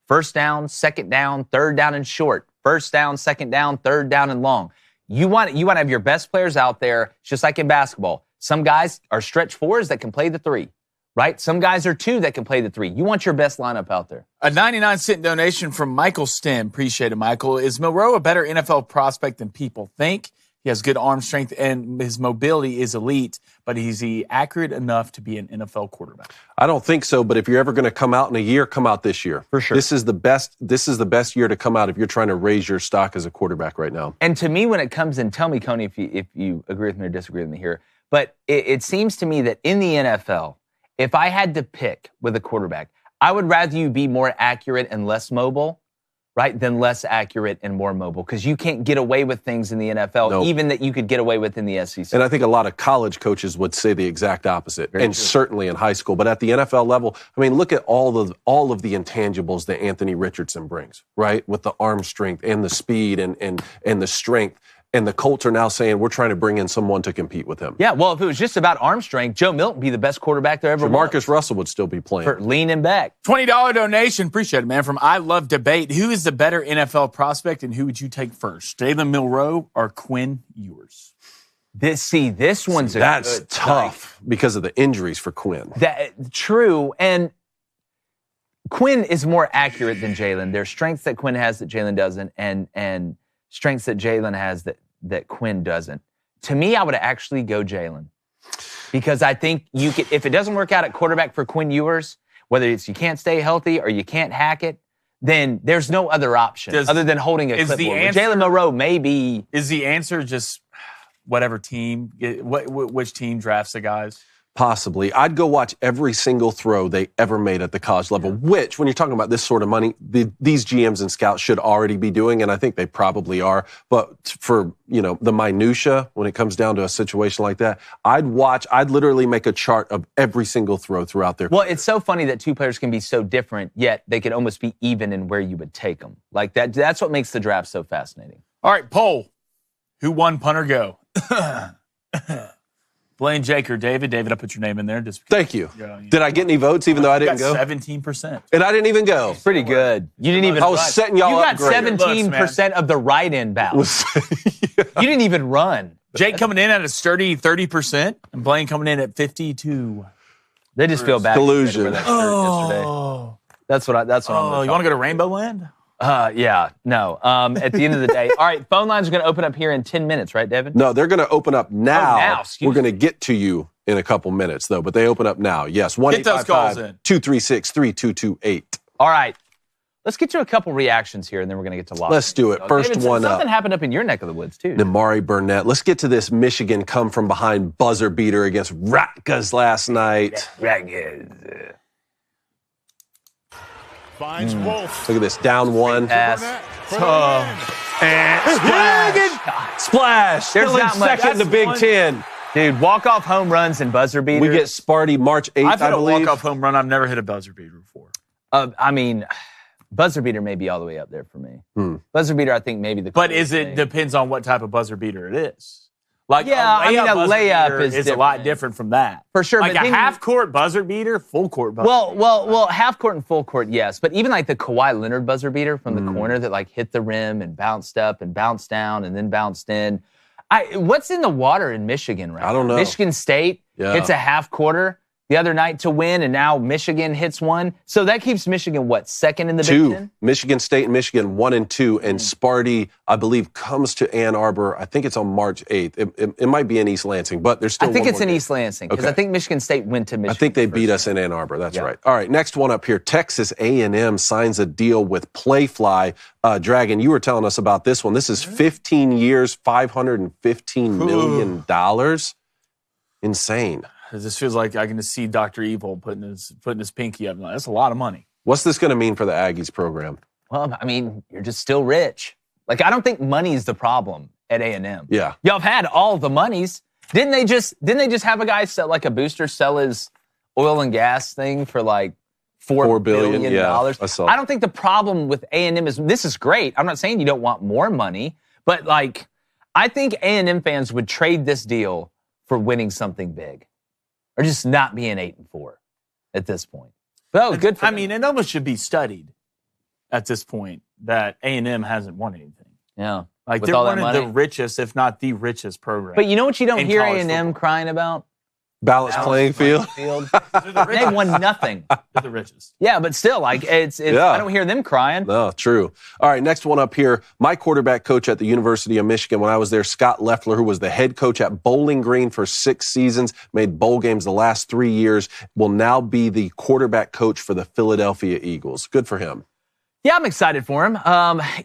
Speaker 1: First down, second down, third down and short. First down, second down, third down and long. You want to have your best players out there, just like in basketball. Some guys are stretch fours that can play the three, right? Some guys are two that can play the three. You want your best lineup out there.
Speaker 2: A 99-cent donation from Michael Stem. Appreciate it, Michael. Is Milroe a better NFL prospect than people think? He has good arm strength and his mobility is elite, but is he accurate enough to be an NFL quarterback?
Speaker 3: I don't think so, but if you're ever going to come out in a year, come out this year.
Speaker 1: For sure.
Speaker 3: This is the best year to come out if you're trying to raise your stock as a quarterback right now.
Speaker 1: And to me, when it comes in, tell me, Coney, if you agree with me or disagree with me here, but it seems to me that in the NFL, if I had to pick with a quarterback, I would rather you be more accurate and less mobile, right, than less accurate and more mobile, because you can't get away with things in the NFL, even that you could get away with in the SEC.
Speaker 3: And I think a lot of college coaches would say the exact opposite, certainly in high school. But at the NFL level, I mean, look at all of the intangibles that Anthony Richardson brings, right, with the arm strength and the speed and the strength. And the Colts are now saying we're trying to bring in someone to compete with him.
Speaker 1: Yeah, well, if it was just about arm strength, Joe Milton would be the best quarterback there ever was.
Speaker 3: Marcus Russell would still be playing.
Speaker 1: For leaning back.
Speaker 2: $20 donation. Appreciate it, man. From I Love Debate. Who is the better NFL prospect and who would you take first? Jalen Milroe or Quinn Ewers?
Speaker 1: This one's
Speaker 3: that's tough because of the injuries for Quinn.
Speaker 1: True. And Quinn is more accurate than Jalen. There's strengths that Quinn has that Jalen doesn't, and strengths that Jalen has that Quinn doesn't. To me, I would actually go Jalen. Because I think if it doesn't work out at quarterback for Quinn Ewers, whether it's you can't stay healthy or you can't hack it, then there's no other option other than holding a clipboard. Jalen Milroe may be...
Speaker 2: Is the answer just whatever team, which team drafts the guys?
Speaker 3: Possibly. I'd go watch every single throw they ever made at the college level, which, when you're talking about this sort of money, these GMs and scouts should already be doing, and I think they probably are. But for, the minutia, when it comes down to a situation like that, I'd literally make a chart of every single throw throughout their career.
Speaker 1: It's so funny that two players can be so different, yet they could almost be even in where you would take them. Like that's what makes the draft so fascinating.
Speaker 2: All right, poll. Who won Punt or Go? Blaine, Jake, or David? David, I put your name in there.
Speaker 3: Thank you. Did I get any votes even though I didn't go?
Speaker 2: 17%.
Speaker 3: And I didn't even go.
Speaker 1: Pretty good. You didn't even
Speaker 3: I was setting y'all up great.
Speaker 1: You got 17% of the write-in ballot. You didn't even run.
Speaker 2: Jake coming in at a sturdy 30%, and Blaine coming in at 52%.
Speaker 1: They just feel bad.
Speaker 3: Collusion.
Speaker 1: Yesterday. That's what I'm
Speaker 2: you want to go to Rainbow Land?
Speaker 1: Yeah, no. At the end of the day. All right, phone lines are going to open up here in 10 minutes, right, Devin?
Speaker 3: No, they're going to open up now.
Speaker 1: Excuse
Speaker 3: We're going to get to you in a couple minutes, though, but they open up now. Yes, 1-855-236-3228.
Speaker 1: All right. Let's get to a couple reactions here, and then we're going to get to lots.
Speaker 3: Let's do it. First
Speaker 1: David,
Speaker 3: one up.
Speaker 1: Something happened up in your neck of the woods, too.
Speaker 3: Namari Burnett. Let's get to this Michigan come-from-behind buzzer beater against Rutgers last night.
Speaker 1: Rutgers.
Speaker 5: Finds Wolf.
Speaker 3: Look at this. Down one.
Speaker 1: Pass.
Speaker 3: And splash.
Speaker 1: There's
Speaker 3: Still in
Speaker 1: not much.
Speaker 3: second in the Big Ten.
Speaker 1: Dude, walk-off home runs and buzzer beaters.
Speaker 3: We get Sparty March 8th,
Speaker 2: I've hit
Speaker 3: I believe.
Speaker 2: a walk-off home run. I've never hit a buzzer beater before.
Speaker 1: Buzzer beater may be all the way up there for me. Buzzer beater, I think maybe the.
Speaker 2: But depends on what type of buzzer beater it is. Like
Speaker 1: a layup
Speaker 2: is a lot different from that.
Speaker 1: For sure.
Speaker 2: Like a half-court buzzer beater, full-court buzzer beater.
Speaker 1: Well, half-court and full-court, yes. But even like the Kawhi Leonard buzzer beater from the corner that like hit the rim and bounced up and bounced down and then bounced in. What's in the water in Michigan right now?
Speaker 3: I don't know.
Speaker 1: Michigan State hits a half-quarter the other night to win, and now Michigan hits one. So that keeps Michigan, second in the Big Ten?
Speaker 3: Michigan State and Michigan 1 and 2, and Sparty, I believe, comes to Ann Arbor. I think it's on March 8th. It might be in East Lansing, but there's still
Speaker 1: I think
Speaker 3: one
Speaker 1: it's
Speaker 3: more
Speaker 1: in
Speaker 3: game.
Speaker 1: East Lansing, because I think Michigan State went to Michigan.
Speaker 3: I think they beat us in Ann Arbor. That's right. All right, next one up here. Texas A&M signs a deal with Playfly. Dragon, you were telling us about this one. This is 15 years, $515 million. Insane.
Speaker 2: This feels like I can just see Dr. Evil putting his pinky up. That's a lot of money.
Speaker 3: What's this going to mean for the Aggies program?
Speaker 1: Well, I mean, you're just still rich. Like, I don't think money's the problem at A&M.
Speaker 3: Yeah.
Speaker 1: Y'all have had all the monies. Didn't they just have a guy sell, like a booster sell his oil and gas thing for like $4 billion?
Speaker 3: Yeah,
Speaker 1: I don't think the problem with A&M is, this is great. I'm not saying you don't want more money, but like, I think A&M fans would trade this deal for winning something big. Or just not being 8-4 at this point. Oh, good for them.
Speaker 2: It almost should be studied at this point that A&M hasn't won anything.
Speaker 1: Yeah.
Speaker 2: Like,
Speaker 1: with
Speaker 2: they're
Speaker 1: all
Speaker 2: one
Speaker 1: that
Speaker 2: of
Speaker 1: money.
Speaker 2: the richest, if not the richest program.
Speaker 1: But you know what you don't
Speaker 2: in
Speaker 1: hear
Speaker 2: college
Speaker 1: A&M
Speaker 2: football.
Speaker 1: crying about?
Speaker 3: Balanced playing field.
Speaker 1: They won nothing.
Speaker 2: They're the richest.
Speaker 1: Yeah, but still, like, it's I don't hear them crying.
Speaker 3: No, true. All right, next one up here. My quarterback coach at the University of Michigan, when I was there, Scott Loeffler, who was the head coach at Bowling Green for 6 seasons, made bowl games the last 3 years, will now be the quarterback coach for the Philadelphia Eagles. Good for him.
Speaker 1: Yeah, I'm excited for him.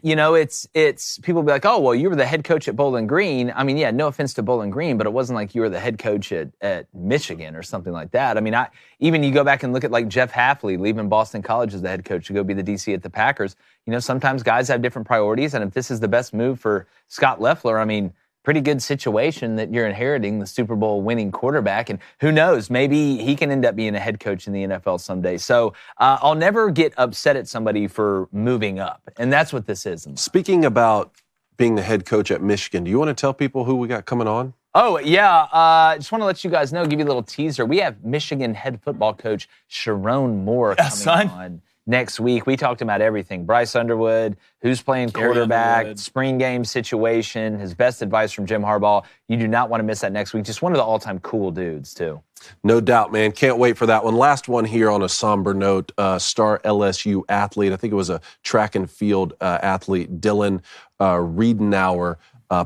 Speaker 1: It's people be like, oh, well, you were the head coach at Bowling Green. I mean, yeah, no offense to Bowling Green, but it wasn't like you were the head coach at Michigan or something like that. I mean, even you go back and look at like Jeff Hafley leaving Boston College as the head coach to go be the DC at the Packers. You know, sometimes guys have different priorities, and if this is the best move for Scott Loeffler, I mean, pretty good situation that you're inheriting the Super Bowl winning quarterback. And who knows, maybe he can end up being a head coach in the NFL someday. So I'll never get upset at somebody for moving up. And that's what this is.
Speaker 3: Speaking about being the head coach at Michigan, do you want to tell people who we got coming on?
Speaker 1: Oh, yeah. Just want to let you guys know, give you a little teaser. We have Michigan head football coach Sharon Moore coming on next week. We talked about everything. Bryce Underwood, who's playing quarterback, spring game situation, his best advice from Jim Harbaugh. You do not want to miss that next week. Just one of the all-time cool dudes, too.
Speaker 3: No doubt, man. Can't wait for that one. Last one here on a somber note. Star LSU athlete, I think it was a track and field athlete, Dylan Riedenauer,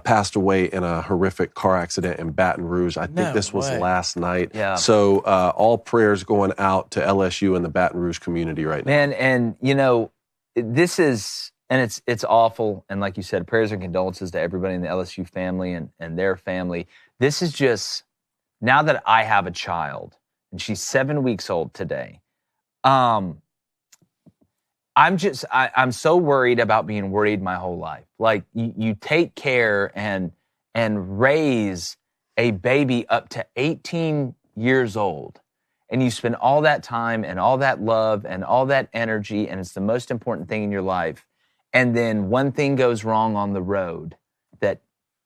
Speaker 3: passed away in a horrific car accident in Baton Rouge. I think this was last night.
Speaker 1: Yeah.
Speaker 3: So all prayers going out to LSU and the Baton Rouge community right now.
Speaker 1: Man, and you know, this is, and it's awful. And like you said, prayers and condolences to everybody in the LSU family and their family. This now that I have a child, and she's 7 weeks old today, I'm so worried about being worried my whole life. Like, you take care and raise a baby up to 18 years old, and you spend all that time and all that love and all that energy, and it's the most important thing in your life. And then one thing goes wrong on the road that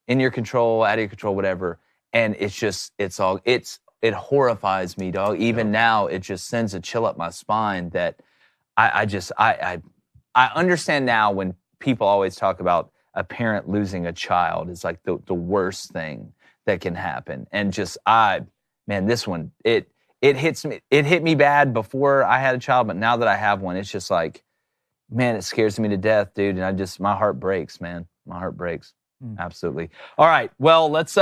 Speaker 1: in your control, out of your control, whatever. And it horrifies me, dog. Even now, it just sends a chill up my spine that I understand now when people always talk about a parent losing a child. It's like the worst thing that can happen. And this one, it hits me. It hit me bad before I had a child, but now that I have one, it's just like, man, it scares me to death, dude. And my heart breaks, man. My heart breaks. Absolutely. All right. Well, let's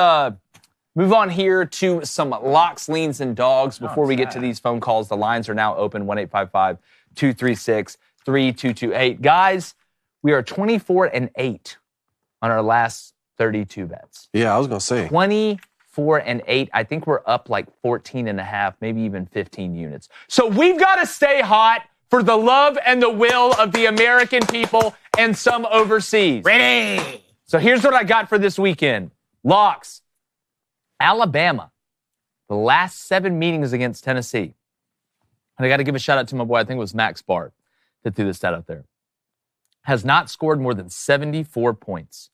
Speaker 1: move on here to some locks, leans, and dogs before we get to these phone calls. The lines are now open, 1-855-236-3228. Guys, we are 24-8 on our last 32 bets.
Speaker 3: Yeah, I was going to say.
Speaker 1: 24-8. I think we're up like 14.5, maybe even 15 units. So we've got to stay hot for the love and the will of the American people and some overseas.
Speaker 2: Ready?
Speaker 1: So here's what I got for this weekend. Locks. Alabama. The last 7 meetings against Tennessee. And I got to give a shout out to my boy, I think it was Max Bart, that threw the stat out there. Has not scored more than 74 points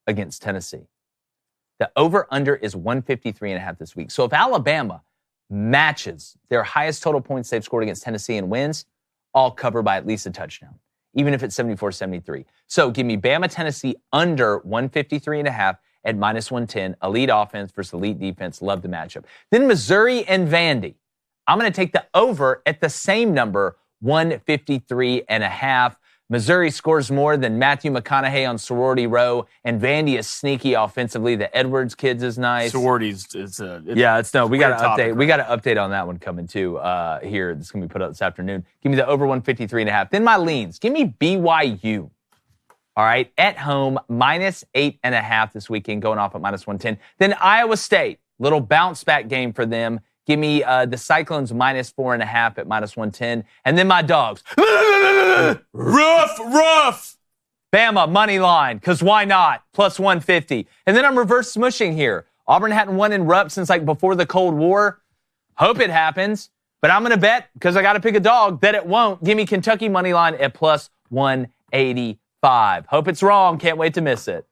Speaker 1: against Tennessee. The over-under is 153.5 this week. So if Alabama matches their highest total points they've scored against Tennessee and wins, all covered by at least a touchdown, even if it's 74-73. So give me Bama, Tennessee under 153.5 at -110. Elite offense versus elite defense. Love the matchup. Then Missouri and Vandy. I'm going to take the over at the same number, 153.5. Missouri scores more than Matthew McConaughey on Sorority Row, and Vandy is sneaky offensively. The Edwards kids is nice.
Speaker 2: Sororities, we got
Speaker 1: to update. We got to update on that one coming too here. It's going to be put up this afternoon. Give me the over 153.5. Then my leans. Give me BYU. All right, at home, -8.5 this weekend, going off at -110. Then Iowa State, little bounce back game for them. Give me the Cyclones -4.5 at -110. And then my dogs.
Speaker 2: Rough.
Speaker 1: Bama, money line, because why not? +150. And then I'm reverse smushing here. Auburn hadn't won in Rupp since like before the Cold War. Hope it happens. But I'm going to bet, because I got to pick a dog, that it won't. Give me Kentucky money line at +185. Hope it's wrong. Can't wait to miss it.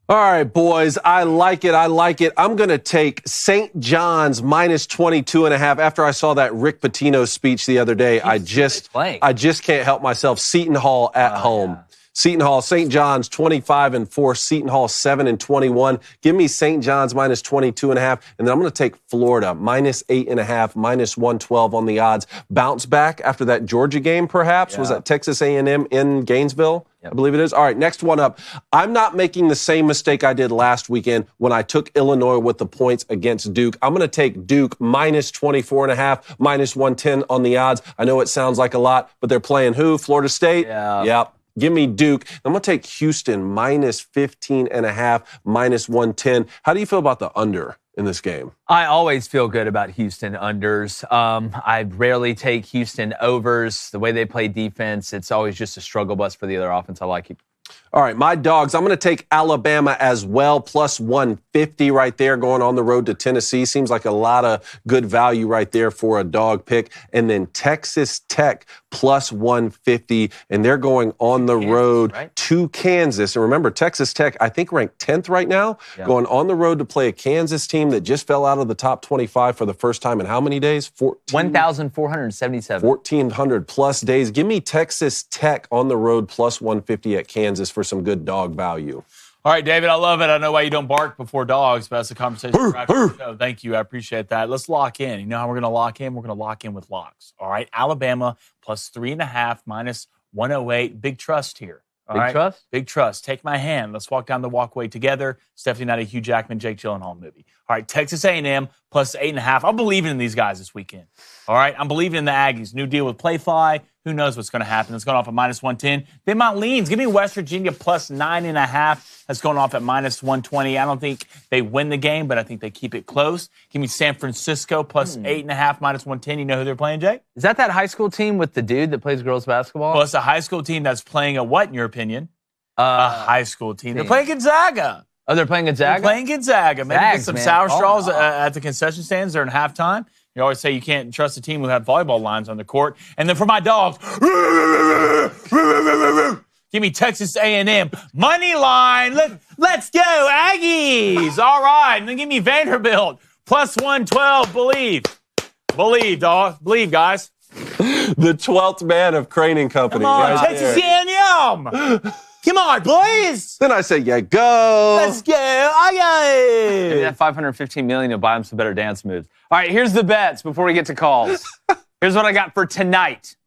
Speaker 3: All right, boys, I like it. I'm going to take St. John's -22.5. After I saw that Rick Pitino speech the other day, I just can't help myself. Seton Hall at home. Yeah. Seton Hall, St. John's 25-4, Seton Hall 7-21. Give me St. John's -22.5, and then I'm going to take Florida -8.5, -112 on the odds. Bounce back after that Georgia game, perhaps. Yeah. Was that Texas A&M in Gainesville? Yep. I believe it is. All right, next one up. I'm not making the same mistake I did last weekend when I took Illinois with the points against Duke. I'm going to take Duke -24.5, -110 on the odds. I know it sounds like a lot, but they're playing who? Florida State?
Speaker 1: Yeah.
Speaker 3: Yep. Give me Duke. I'm going to take Houston -15.5, -110. How do you feel about the under in this game?
Speaker 1: I always feel good about Houston unders. I rarely take Houston overs. The way they play defense, it's always just a struggle bus for the other offense. I like it.
Speaker 3: All right, my dogs, I'm going to take Alabama as well, +150 right there, going on the road to Tennessee. Seems like a lot of good value right there for a dog pick. And then Texas Tech +150, and they're going on the road to Kansas. And remember, Texas Tech, I think, ranked 10th right now, going on the road to play a Kansas team that just fell out of the top 25 for the first time in how many days?
Speaker 1: 1,477.
Speaker 3: 1,400 plus days. Give me Texas Tech on the road +150 at Kansas for some good dog value.
Speaker 2: All right, David, I love it. I know why you don't bark before dogs, but that's a conversation. So thank you. I appreciate that. Let's lock in. You know how we're going to lock in? We're going to lock in with locks. All right, Alabama +3.5, -108. Big trust here.
Speaker 1: Trust?
Speaker 2: Big trust. Take my hand. Let's walk down the walkway together. It's definitely not a Hugh Jackman, Jake Gyllenhaal movie. All right, Texas A&M +8.5. I'm believing in these guys this weekend. All right, I'm believing in the Aggies. New deal with Playfly. Who knows what's going to happen? It's going off at -110. Then my leans. Give me West Virginia plus 9.5. That's going off at -120. I don't think they win the game, but I think they keep it close. Give me San Francisco plus 8.5, -110. You know who they're playing, Jay?
Speaker 1: Is that high school team with the dude that plays girls basketball?
Speaker 2: Well, it's a high school team that's playing a what, in your opinion? A high school team. They're playing Gonzaga.
Speaker 1: Oh, they're playing Gonzaga?
Speaker 2: They're playing Gonzaga. Maybe
Speaker 1: Zags,
Speaker 2: get some
Speaker 1: man.
Speaker 2: sour straws
Speaker 1: no.
Speaker 2: at the concession stands during halftime. You always say you can't trust a team who have volleyball lines on the court. And then for my dogs, give me Texas A&M. Money line. Let's go, Aggies. All right. And then give me Vanderbilt. Plus 112. Believe. Believe, dog. Believe, guys.
Speaker 3: The 12th man of Crain and Company.
Speaker 2: Come on,
Speaker 3: right
Speaker 2: Texas
Speaker 3: there.
Speaker 2: A&M. Come on, boys.
Speaker 3: Then I say, yeah, go.
Speaker 2: Let's go.
Speaker 1: Maybe
Speaker 2: Aye.
Speaker 1: that $515 million will buy him some better dance moves. All right, here's the bets before we get to calls. Here's what I got for tonight.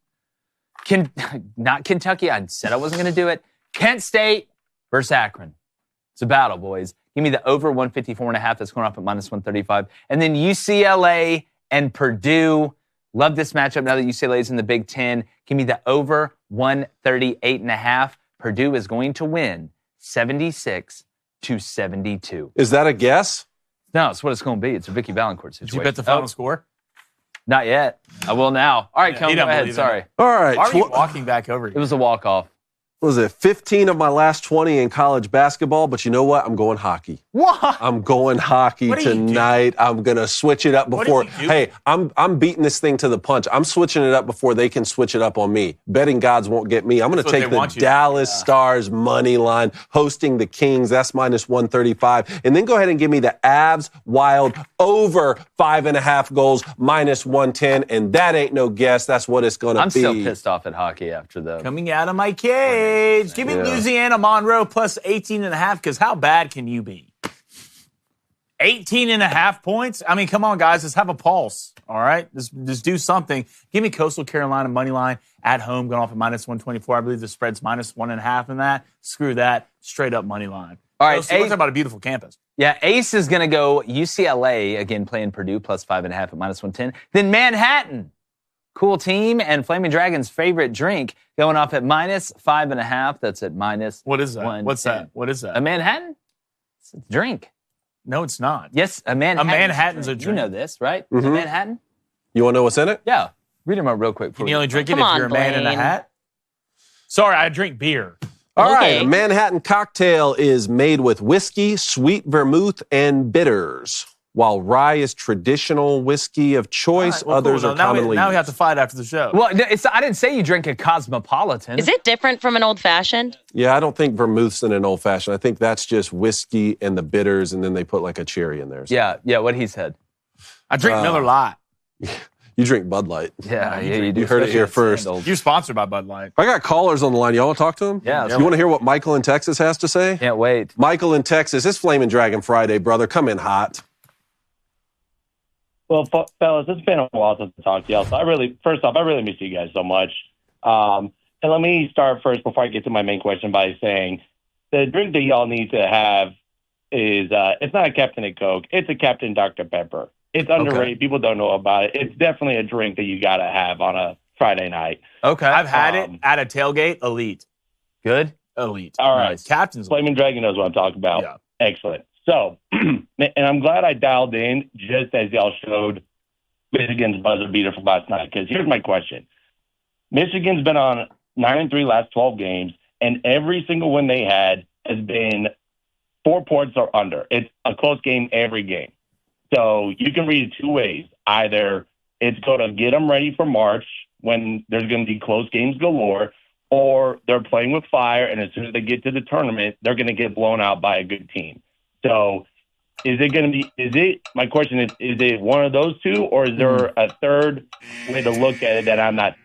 Speaker 1: Not Kentucky. I said I wasn't going to do it. Kent State versus Akron. It's a battle, boys. Give me the over 154.5. That's going off at -135. And then UCLA and Purdue. Love this matchup now that UCLA is in the Big Ten. Give me the over 138.5. Purdue is going to win 76-72.
Speaker 3: Is that a guess?
Speaker 1: No, it's what it's going to be. It's a Vicky Valancourt situation.
Speaker 2: Did you bet the final score?
Speaker 1: Not yet. I will now. All right,
Speaker 2: Yeah,
Speaker 1: Kelly,
Speaker 2: he
Speaker 1: go
Speaker 2: don't
Speaker 1: ahead.
Speaker 2: believe in
Speaker 1: Sorry.
Speaker 2: it.
Speaker 3: All right.
Speaker 2: Why are you walking back over
Speaker 1: It
Speaker 2: here?
Speaker 1: was a walk-off.
Speaker 3: Was it 15 of my last 20 in college basketball? But you know what? I'm going hockey.
Speaker 1: What?
Speaker 3: I'm going hockey
Speaker 2: What are you
Speaker 3: tonight. I'm going to switch it up
Speaker 2: What
Speaker 3: before.
Speaker 2: are you doing?
Speaker 3: Hey, I'm beating this thing to the punch. I'm switching it up before they can switch it up on me. Betting gods won't get me. I'm going to
Speaker 2: That's what
Speaker 3: take
Speaker 2: they
Speaker 3: the
Speaker 2: want you to.
Speaker 3: Dallas Stars money line, hosting the Kings. That's -135. And then go ahead and give me the Avs Wild over 5.5 goals, -110. And that ain't no guess. That's what it's going to be.
Speaker 1: I'm still pissed off at hockey after the...
Speaker 2: Coming out of my cage. Give me Louisiana Monroe plus 18.5, because how bad can you be? 18.5 points? I mean, come on, guys. Let's have a pulse. All right? Just do something. Give me Coastal Carolina money line at home going off at -124. I believe the spread's -1.5 in that. Screw that. Straight up money line.
Speaker 1: All right,
Speaker 2: Coastal, we're talking about a beautiful campus.
Speaker 1: Yeah, Ace is going to go UCLA, again, playing Purdue, plus 5.5 at -110. Then Manhattan. Cool team and Flaming Dragon's favorite drink going off at -5.5. That's at -110.
Speaker 2: What is that? What's that? What is
Speaker 1: A
Speaker 2: that?
Speaker 1: Manhattan? It's a drink.
Speaker 2: No, it's not.
Speaker 1: Yes, a Manhattan.
Speaker 2: Manhattan's a drink.
Speaker 1: You know this, right? A Manhattan?
Speaker 3: You want to know what's in it?
Speaker 1: Yeah. Read them out real quick.
Speaker 2: Can you only drink it
Speaker 6: Come
Speaker 2: if
Speaker 6: on,
Speaker 2: you're a man in a
Speaker 6: Blaine.
Speaker 2: hat? Sorry, I drink beer.
Speaker 3: All right,
Speaker 6: Okay.
Speaker 3: a Manhattan cocktail is made with whiskey, sweet vermouth, and bitters. While rye is traditional whiskey of choice,
Speaker 2: All right, well,
Speaker 3: others
Speaker 2: cool.
Speaker 3: are
Speaker 2: Now we
Speaker 3: commonly
Speaker 2: have to
Speaker 3: used.
Speaker 2: fight after the show.
Speaker 1: Well, I didn't say you drink a Cosmopolitan.
Speaker 6: Is it different from an old fashioned?
Speaker 3: Yeah, I don't think vermouth's in an old fashioned. I think that's just whiskey and the bitters, and then they put like a cherry in there. So
Speaker 1: Yeah, what he said.
Speaker 2: I drink Miller Lite.
Speaker 3: you drink Bud Light.
Speaker 1: Yeah, you do.
Speaker 3: You heard it here
Speaker 1: Especially
Speaker 3: first.
Speaker 1: sandals.
Speaker 2: You're sponsored by Bud Light.
Speaker 3: I got callers on the line. Y'all want to talk to them?
Speaker 1: Yeah.
Speaker 3: You want to hear what Michael in Texas has to say?
Speaker 1: Can't wait.
Speaker 3: Michael in Texas, it's Flamin' Dragon Friday, brother. Come in hot.
Speaker 7: Well, fellas, it's been a while since I talked to y'all. So first off, I really miss you guys so much. And let me start first before I get to my main question by saying the drink that y'all need to have is it's not a Captain and Coke. It's a Captain Dr. Pepper. It's underrated. People don't know about it. It's definitely a drink that you got to have on a Friday night.
Speaker 1: Okay.
Speaker 2: I've had it at a tailgate. Elite.
Speaker 1: Good.
Speaker 2: Elite.
Speaker 7: All right.
Speaker 1: Nice.
Speaker 2: Captain's
Speaker 7: Flaming Dragon knows what I'm talking about.
Speaker 2: Yeah.
Speaker 7: Excellent. So, and I'm glad I dialed in just as y'all showed Michigan's buzzer beater from last night. Because here's my question. Michigan's been on 9-3 last 12 games, and every single win they had has been 4 points or under. It's a close game every game. So you can read it two ways. Either it's going to get them ready for March when there's going to be close games galore, or they're playing with fire, and as soon as they get to the tournament, they're going to get blown out by a good team. So my question is it one of those two, or is there a third way to look at it that I'm not?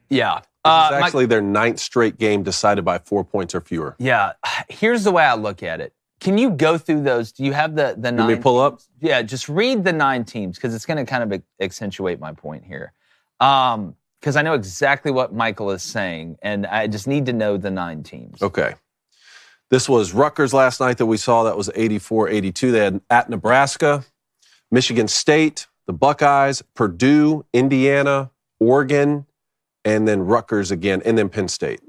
Speaker 1: Yeah.
Speaker 3: It's actually their 9th straight game decided by 4 points or fewer.
Speaker 1: Yeah. Here's the way I look at it. Can you go through those? Do you have the 9?
Speaker 3: Let me pull up.
Speaker 1: Yeah, just read the 9 teams because it's going to kind of accentuate my point here. Because I know exactly what Michael is saying, and I just need to know the 9 teams.
Speaker 3: Okay. This was Rutgers last night that we saw. That was 84-82. They had at Nebraska, Michigan State, the Buckeyes, Purdue, Indiana, Oregon, and then Rutgers again, and then Penn State.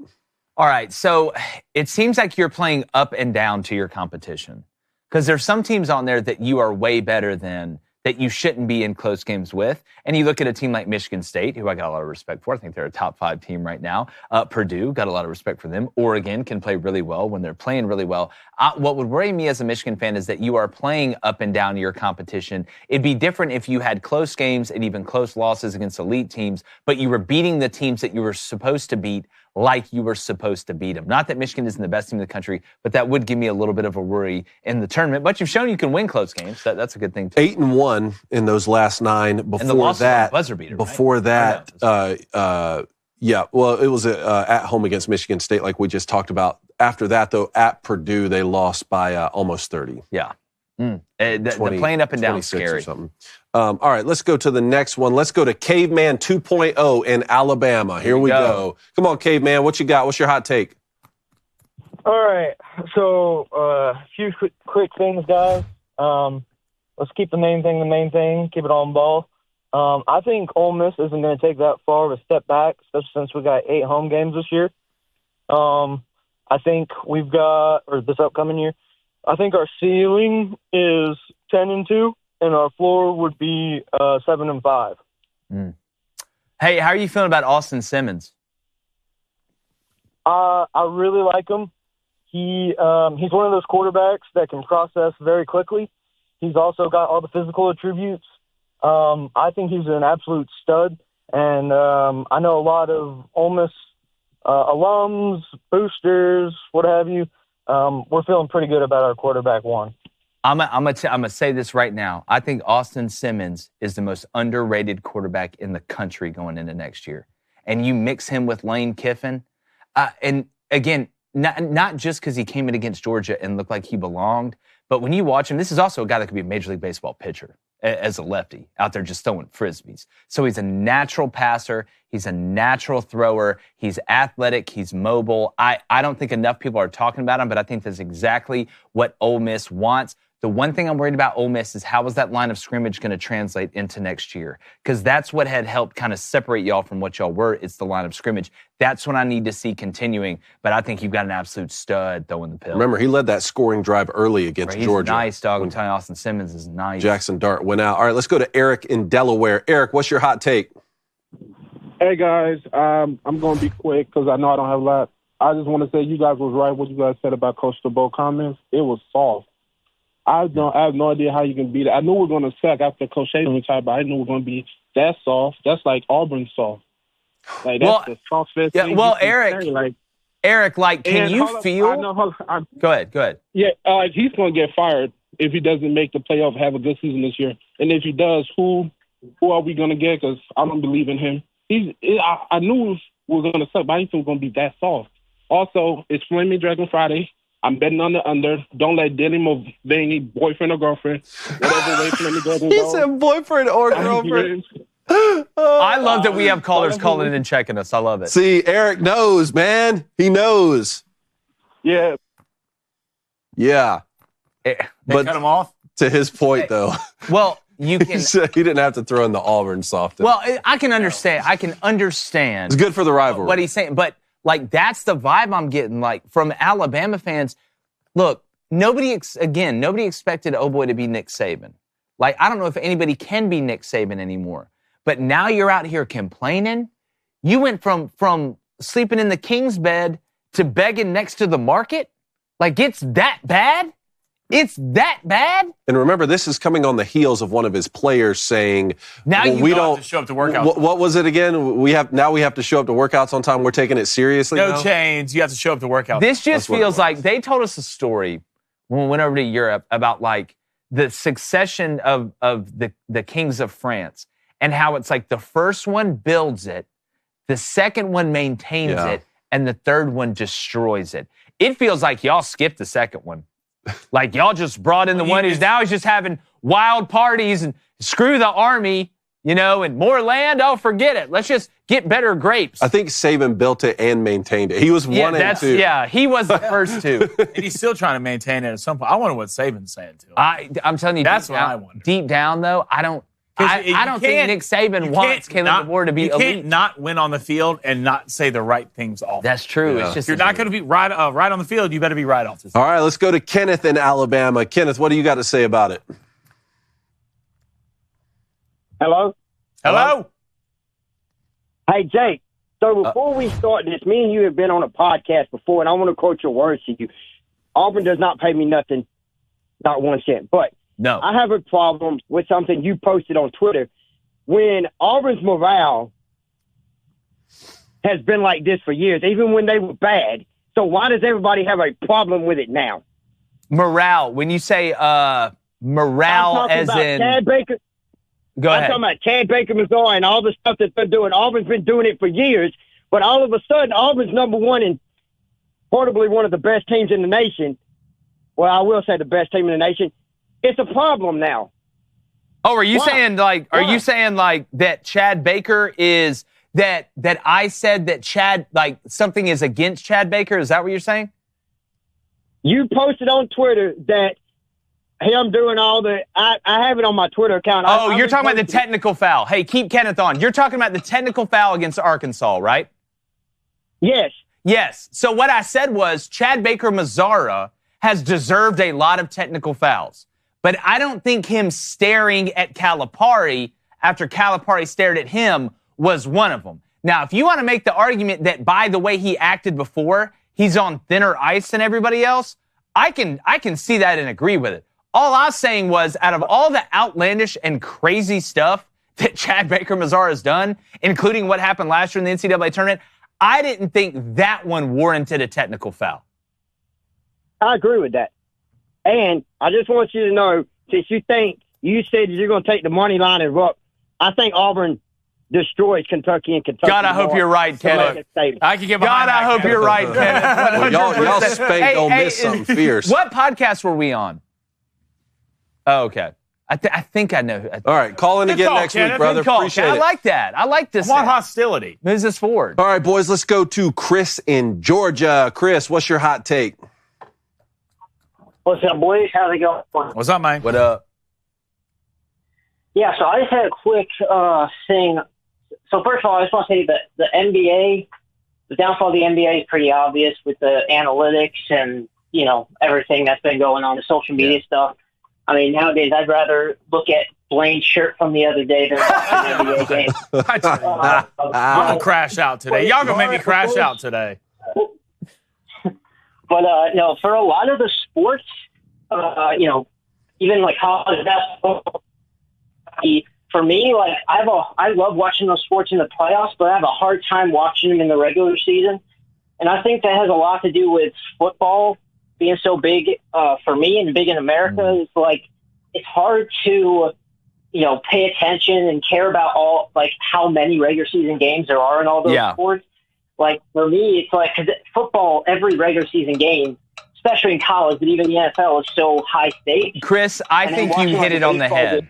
Speaker 1: All right, so it seems like you're playing up and down to your competition because there's some teams on there that you are way better than that you shouldn't be in close games with. And you look at a team like Michigan State, who I got a lot of respect for. I think they're a top 5 team right now. Purdue, got a lot of respect for them. Oregon can play really well when they're playing really well. What would worry me as a Michigan fan is that you are playing up and down your competition. It'd be different if you had close games and even close losses against elite teams, but you were beating the teams that you were supposed to beat like you were supposed to beat them. Not that Michigan isn't the best team in the country, but that would give me a little bit of a worry in the tournament. But you've shown you can win close games. That's a good thing, too.
Speaker 3: 8-1 in those last 9. Before that,
Speaker 1: buzzer beater,
Speaker 3: before
Speaker 1: right?
Speaker 3: that, yeah, well, it was at home against Michigan State, like we just talked about. After that, though, at Purdue, they lost by almost 30.
Speaker 1: Yeah. The playing up and down is scary.
Speaker 3: Or something. All right, let's go to the next one. Let's go to Caveman 2.0 in Alabama. Here we go. Come on, Caveman. What you got? What's your hot take?
Speaker 8: All right. So a few quick things, guys. Let's keep the main thing. Keep it on ball. I think Ole Miss isn't going to take that far of a step back, especially since we got 8 home games this year. I think we've got, or this upcoming year, I think our ceiling is 10-2, and our floor would be 7-5.
Speaker 1: Hey, how are you feeling about Austin Simmons?
Speaker 8: I really like him. He's one of those quarterbacks that can process very quickly. He's also got all the physical attributes. I think he's an absolute stud, and I know a lot of Ole Miss alums, boosters, what have you. We're feeling pretty good about our quarterback one.
Speaker 1: I'm gonna say this right now. I think Austin Simmons is the most underrated quarterback in the country going into next year. And you mix him with Lane Kiffin, and again, not just because he came in against Georgia and looked like he belonged, but when you watch him, this is also a guy that could be a Major League Baseball pitcher as a lefty out there just throwing frisbees. So he's a natural passer. He's a natural thrower. He's athletic. He's mobile. I don't think enough people are talking about him, but I think that's exactly what Ole Miss wants. The one thing I'm worried about Ole Miss is how is that line of scrimmage going to translate into next year? Because that's what had helped kind of separate y'all from what y'all were. It's the line of scrimmage. That's what I need to see continuing. But I think you've got an absolute stud throwing the pill.
Speaker 3: Remember, he led that scoring drive early against Georgia.
Speaker 1: He's nice, dog. I'm telling you, Austin Simmons is nice.
Speaker 3: Jackson Dart went out. All right, let's go to Eric in Delaware. Eric, what's your hot take?
Speaker 9: Hey, guys. I'm going to be quick because I know I don't have a lot. I just want to say you guys was right what you guys said about Coach DeBoer comments. It was soft. I have no idea how you can beat it. I knew we were going to suck after Coach Saban retired, but I didn't know we were going to be that soft. That's like Auburn soft. Like, that's the softest thing.
Speaker 1: Well, Eric, can you feel? Go ahead.
Speaker 9: Yeah, he's going to get fired if he doesn't make the playoff, have a good season this year. And if he does, who are we going to get? Because I don't believe in him. I knew we were going to suck, but I didn't think we were going to be that soft. Also, it's Flaming Dragon Friday. I'm betting on the under. Don't let Danny Mulvaney, boyfriend or girlfriend, whatever way Flaming Dragon
Speaker 3: He said boyfriend or girlfriend.
Speaker 1: I love that we have callers calling in and checking us. I love it.
Speaker 3: See, Eric knows, man. He knows.
Speaker 9: Yeah.
Speaker 3: But
Speaker 2: cut him off?
Speaker 3: To his point, though.
Speaker 1: Well, you can.
Speaker 3: He didn't have to throw in the Auburn soft.
Speaker 1: Well, I can understand.
Speaker 3: It's good for the rivalry.
Speaker 1: What he's saying. But, like, that's the vibe I'm getting, like, from Alabama fans. Look, nobody expected Oh Boy to be Nick Saban. Like, I don't know if anybody can be Nick Saban anymore. But now you're out here complaining. You went from sleeping in the king's bed to begging next to the market? Like, it's that bad? It's that bad?
Speaker 3: And remember, this is coming on the heels of one of his players saying,
Speaker 2: now we don't have to show up to workouts.
Speaker 3: What was it again? We have to show up to workouts on time. We're taking it seriously
Speaker 2: No
Speaker 3: now?
Speaker 2: chains. You have to show up to workouts.
Speaker 1: This just feels like they told us a story when we went over to Europe about, like, the succession of the kings of France and how it's like the first one builds it, the second one maintains it, and the third one destroys it. It feels like y'all skipped the second one. Like, y'all just brought in the one who's now he's just having wild parties and screw the army, and more land. Oh, forget it. Let's just get better grapes.
Speaker 3: I think Saban built it and maintained it. He was 1 and 2.
Speaker 1: Yeah, he was the first two.
Speaker 2: And he's still trying to maintain it at some point. I wonder what Saban's saying, too.
Speaker 1: I'm telling you,
Speaker 2: that's what I wonder.
Speaker 1: Deep down, though, I don't think Nick Saban wants Kalen BeBoer to be elite.
Speaker 2: You can't not win on the field and not say the right things off.
Speaker 1: That's true.
Speaker 3: Yeah.
Speaker 1: It's just
Speaker 2: If you're not going to be right on the field, you better be right off the field.
Speaker 3: All right, let's go to Kenneth in Alabama. Kenneth, what do you got to say about it?
Speaker 10: Hello?
Speaker 2: Hello?
Speaker 10: Hey, Jake. So before we start this, me and you have been on a podcast before, and I want to quote your words to you. Auburn does not pay me nothing, not 1 cent. But
Speaker 1: no.
Speaker 10: I have a problem with something you posted on Twitter. When Auburn's morale has been like this for years, even when they were bad. So why does everybody have a problem with it now?
Speaker 1: Morale. When you say morale as in...
Speaker 10: Chad Baker.
Speaker 1: Go ahead.
Speaker 10: I'm talking about Chad Baker, Missouri, and all the stuff that they're doing. Auburn's been doing it for years, but all of a sudden, Auburn's number one and portably one of the best teams in the nation. Well, I will say the best team in the nation. It's a problem now.
Speaker 1: Oh, are you saying that Chad Baker is that I said that Chad, like, something is against Chad Baker? Is that what you're saying?
Speaker 10: You posted on Twitter that him doing all the I have it on my Twitter account.
Speaker 1: You're talking about the technical foul. Hey, keep Kenneth on. You're talking about the technical foul against Arkansas, right?
Speaker 10: Yes.
Speaker 1: Yes. So what I said was Chad Baker Mazzara has deserved a lot of technical fouls. But I don't think him staring at Calipari after Calipari stared at him was one of them. Now, if you want to make the argument that by the way he acted before, he's on thinner ice than everybody else, I can see that and agree with it. All I was saying was, out of all the outlandish and crazy stuff that Chad Baker Mazzara has done, including what happened last year in the NCAA tournament, I didn't think that one warranted a technical foul.
Speaker 10: I agree with that. And I just want you to know, since you said you're going to take the money line and Rupp, I think Auburn destroys Kentucky and Kentucky.
Speaker 1: God, I hope you're right, Kenneth.
Speaker 2: I can get behind
Speaker 1: God, I hope you're right, Kenneth.
Speaker 3: Well, y'all spanked Ole Miss something fierce.
Speaker 1: What podcast were we on? Oh, okay. I think I know.
Speaker 3: All right, call in again next week, brother. Appreciate it.
Speaker 1: I like that. I like this.
Speaker 2: I want hostility.
Speaker 1: Moves us forward.
Speaker 3: All right, boys, let's go to Chris in Georgia. Chris, what's your hot take?
Speaker 11: What's up, boys? How's it going?
Speaker 2: What's up, man?
Speaker 1: What up?
Speaker 11: Yeah, so I just had a quick thing. So first of all, I just want to say that the NBA, the downfall of the NBA is pretty obvious with the analytics and, you know, everything that's been going on, the social media stuff. I mean, nowadays, I'd rather look at Blaine's shirt from the other day than watch an NBA game.
Speaker 2: I'm going to crash out today. Y'all going to make me crash out today.
Speaker 11: But, you know, for a lot of the sports, you know, even like college basketball, for me, like, I love watching those sports in the playoffs, but I have a hard time watching them in the regular season. And I think that has a lot to do with football being so big for me and big in America. It's like, it's hard to, you know, pay attention and care about all, like, how many regular season games there are in all those sports. Like, for me, it's like, because football, every regular season game, especially in college, but even the NFL, is so high stakes.
Speaker 1: Chris, I think you hit it on the head.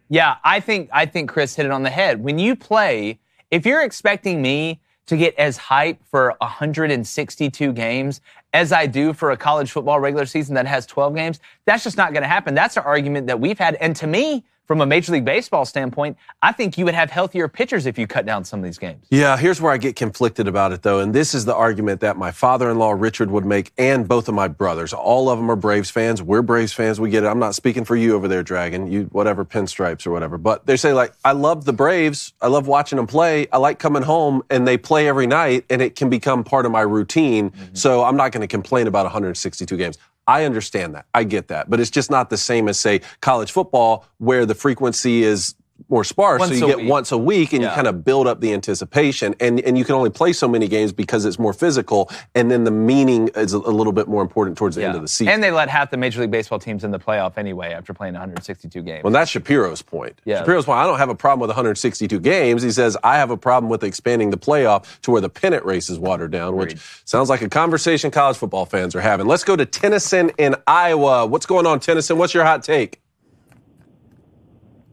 Speaker 1: Yeah, I think Chris hit it on the head. When you play, if you're expecting me to get as hyped for 162 games as I do for a college football regular season that has 12 games, that's just not going to happen. That's an argument that we've had. And to me, from a Major League Baseball standpoint, I think you would have healthier pitchers if you cut down some of these games.
Speaker 3: Yeah, here's where I get conflicted about it, though. And this is the argument that my father-in-law, Richard, would make, and both of my brothers. All of them are Braves fans. We're Braves fans. We get it. I'm not speaking for you over there, Dragon. You, whatever, pinstripes or whatever. But they say, like, I love the Braves. I love watching them play. I like coming home, and they play every night, and it can become part of my routine. So I'm not going to complain about 162 games. I understand that. I get that. But it's just not the same as, say, college football, where the frequency is more sparse. So you get once a week, and you kind of build up the anticipation. And you can only play so many games because it's more physical. And then the meaning is a little bit more important towards the end of the season.
Speaker 1: And they let half the Major League Baseball teams in the playoff anyway after playing 162 games.
Speaker 3: Well, that's Shapiro's point.
Speaker 1: Yeah.
Speaker 3: Shapiro's point, I don't have a problem with 162 games. He says, I have a problem with expanding the playoff to where the pennant race is watered down, which sounds like a conversation college football fans are having. Let's go to Tennyson in Iowa. What's going on, Tennyson? What's your hot take?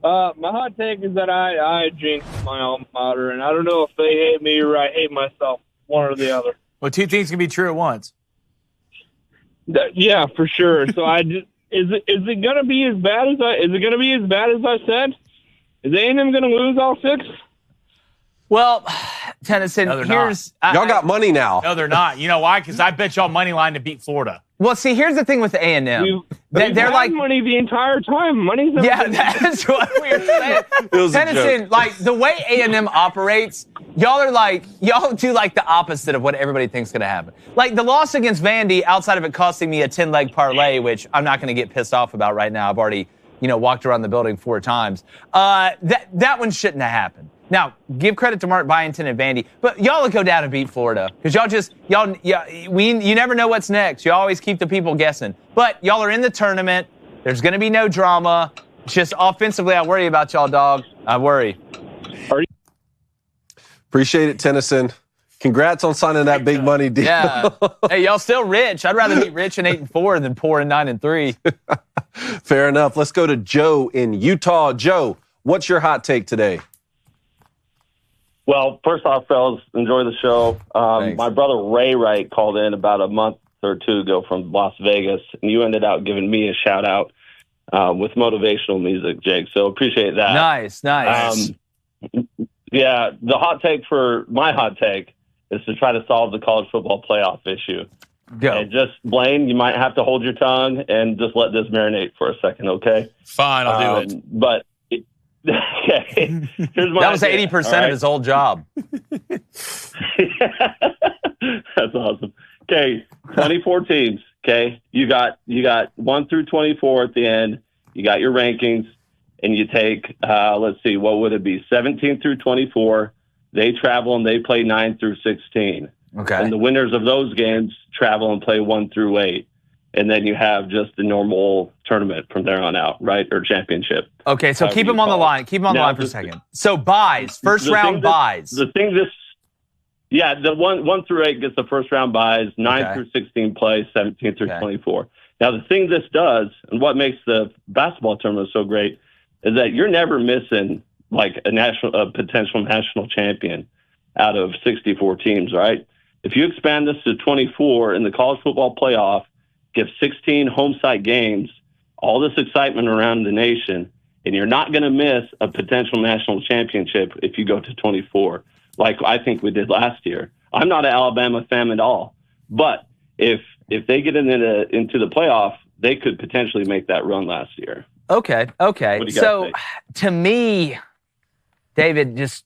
Speaker 12: My hot take is that I jinxed my alma mater, and I don't know if they hate me or I hate myself, one or the other.
Speaker 2: Well, two things can be true at once.
Speaker 12: Yeah, for sure. So is it gonna be as bad as I said? Is A&M going to lose all 6?
Speaker 1: Well, Tennyson,
Speaker 2: No, they're
Speaker 1: here's
Speaker 3: Y'all got money now.
Speaker 2: No, they're not. You know why? Because I bet y'all money line to beat Florida.
Speaker 1: Well, see, here's the thing with A&M. They're
Speaker 12: had
Speaker 1: like
Speaker 12: money the entire time. Money's never been-
Speaker 1: that's what we were saying. Tennyson, like the way A&M operates, y'all do like the opposite of what everybody thinks is going to happen. Like the loss against Vandy, outside of it costing me a 10-leg parlay, which I'm not going to get pissed off about right now. I've already, walked around the building 4 times. That one shouldn't have happened. Now, give credit to Mark Byington and Vandy, but y'all will go down and beat Florida because you never know what's next. You always keep the people guessing. But y'all are in the tournament. There's going to be no drama. Just offensively, I worry about y'all, dog. I worry.
Speaker 3: Appreciate it, Tennyson. Congrats on signing that big money deal.
Speaker 1: Yeah. Hey, y'all still rich. I'd rather be rich and 8-4 than poor and 9-3.
Speaker 3: Fair enough. Let's go to Joe in Utah. Joe, what's your hot take today?
Speaker 7: Well, first off, fellas, enjoy the show. My brother Ray Wright called in about a month or 2 ago from Las Vegas, and you ended up giving me a shout-out with motivational music, Jake. So appreciate that.
Speaker 1: Nice.
Speaker 7: Yeah, my hot take is to try to solve the college football playoff issue.
Speaker 1: Go.
Speaker 7: And just, Blaine, you might have to hold your tongue and just let this marinate for a second, okay?
Speaker 2: Fine, I'll do it.
Speaker 7: But okay, here's my
Speaker 1: that was
Speaker 7: idea,
Speaker 1: 80% of his old job.
Speaker 7: That's awesome. Okay, 24 teams. Okay, you got 1 through 24 at the end. You got your rankings, and you take let's see, what would it be? 17 through 24. They travel and they play 9 through 16.
Speaker 1: Okay,
Speaker 7: and the winners of those games travel and play 1 through 8. And then you have just the normal tournament from there on out, right? Or championship.
Speaker 1: Okay, so keep them on the line. Keep them on the line for a second. So buys, first round buys.
Speaker 7: The 1 through 8 gets the first round buys, 9 through 16 play, 17 through 24. Now, the thing this does, and what makes the basketball tournament so great, is that you're never missing like a potential national champion out of 64 teams, right? If you expand this to 24 in the college football playoff, give 16 home site games, all this excitement around the nation, and you're not going to miss a potential national championship if you go to 24, like I think we did last year. I'm not an Alabama fan at all, but if they get into the playoff, they could potentially make that run last year.
Speaker 1: Okay. So to me, David, just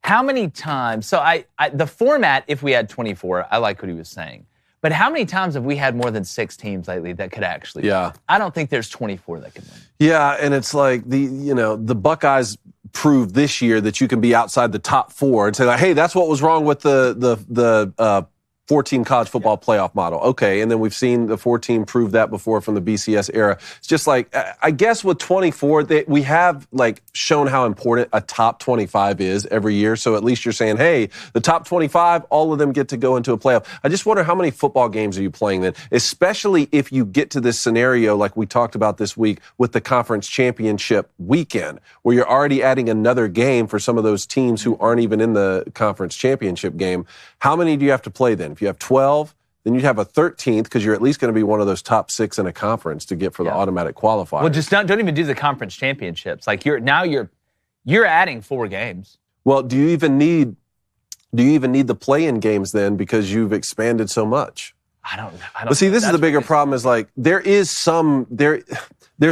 Speaker 1: how many times? So the format, if we had 24, I like what he was saying. But how many times have we had more than 6 teams lately that could actually win? I don't think there's 24 that could win.
Speaker 3: Yeah, and it's like the Buckeyes proved this year that you can be outside the top 4 and say like, hey, that's what was wrong with the 14 college football playoff model. Okay, and then we've seen the 14 prove that before from the BCS era. It's just like, I guess with 24, we have like shown how important a top 25 is every year. So at least you're saying, hey, the top 25, all of them get to go into a playoff. I just wonder how many football games are you playing then, especially if you get to this scenario like we talked about this week with the conference championship weekend, where you're already adding another game for some of those teams who aren't even in the conference championship game. How many do you have to play then? If you have 12, then you'd have a 13th because you're at least going to be one of those top 6 in a conference to get for the automatic qualifier.
Speaker 1: Well, just don't even do the conference championships. Like you're adding 4 games.
Speaker 3: Well, do you even need the play-in games then because you've expanded so much?
Speaker 1: I don't know.
Speaker 3: But see, this is the bigger problem is like there's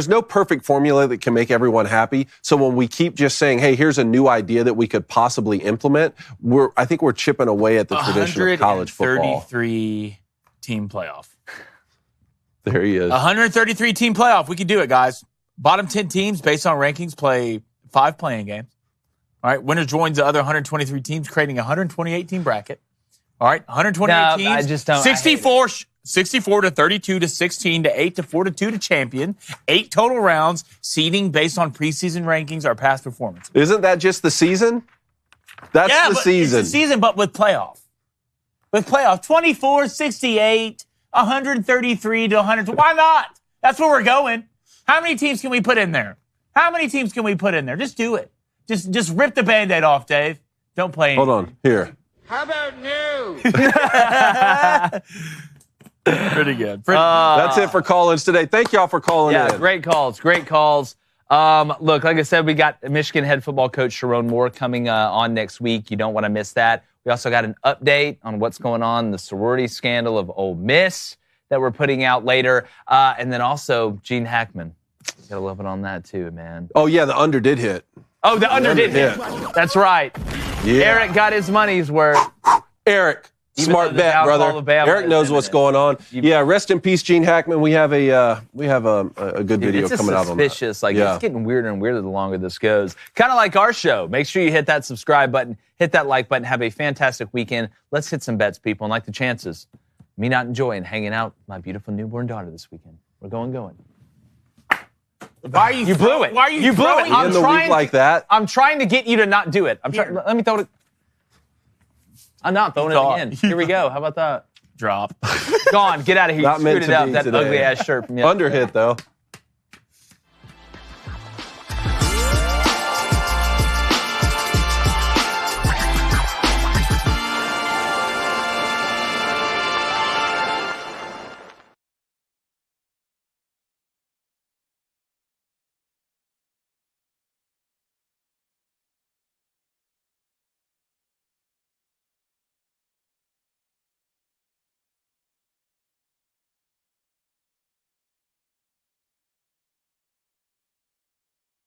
Speaker 3: no perfect formula that can make everyone happy. So when we keep just saying, hey, here's a new idea that we could possibly implement, I think we're chipping away at the tradition of college football.
Speaker 2: 133-team playoff.
Speaker 3: There he is.
Speaker 2: 133-team playoff. We can do it, guys. Bottom 10 teams, based on rankings, play 5 playing games. All right, winner joins the other 123 teams, creating a 128-team bracket. All right, 128 teams. I just don't. 64 to 32 to 16 to 8 to 4 to 2 to champion. 8 total rounds, seeding based on preseason rankings or past performance.
Speaker 3: Isn't that just the season? That's the season.
Speaker 2: It's the season, but with playoff. 24, 68, 133 to 100. Why not? That's where we're going. How many teams can we put in there? Just do it. Just rip the Band-Aid off, Dave. Don't play anything.
Speaker 3: Hold on. Here.
Speaker 4: How about new?
Speaker 2: Pretty good.
Speaker 3: That's it for call-ins today. Thank y'all for calling in.
Speaker 1: Yeah, great calls. Look, like I said, we got Michigan head football coach Sharon Moore coming on next week. You don't want to miss that. We also got an update on what's going on, the sorority scandal of Ole Miss that we're putting out later. And then also Gene Hackman. Gotta love it on that too, man.
Speaker 3: Oh, yeah, the under did hit.
Speaker 1: Oh, the under did hit. That's right. Yeah. Eric got his money's worth.
Speaker 3: Eric, smart bet, brother. Eric knows what's going on. Yeah, rest in peace, Gene Hackman. We have a good video coming out on that.
Speaker 1: It's suspicious. It's getting weirder and weirder the longer this goes. Kind of like our show. Make sure you hit that subscribe button, hit that like button. Have a fantastic weekend. Let's hit some bets, people, and like the chances. Me not enjoying hanging out with my beautiful newborn daughter this weekend. We're going.
Speaker 2: Why are you
Speaker 1: blew it.
Speaker 2: Why are you
Speaker 1: You blew it.
Speaker 3: In the week like that?
Speaker 1: I'm trying to get you to not do it. Let me throw it. I'm not throwing it again. Here we go. How about that?
Speaker 2: Drop.
Speaker 1: Gone. Get out of here.
Speaker 3: Not
Speaker 1: You
Speaker 3: meant
Speaker 1: screwed it
Speaker 3: to
Speaker 1: up.
Speaker 3: be
Speaker 1: That
Speaker 3: today.
Speaker 1: ugly ass shirt from yesterday.
Speaker 3: Under hit, though.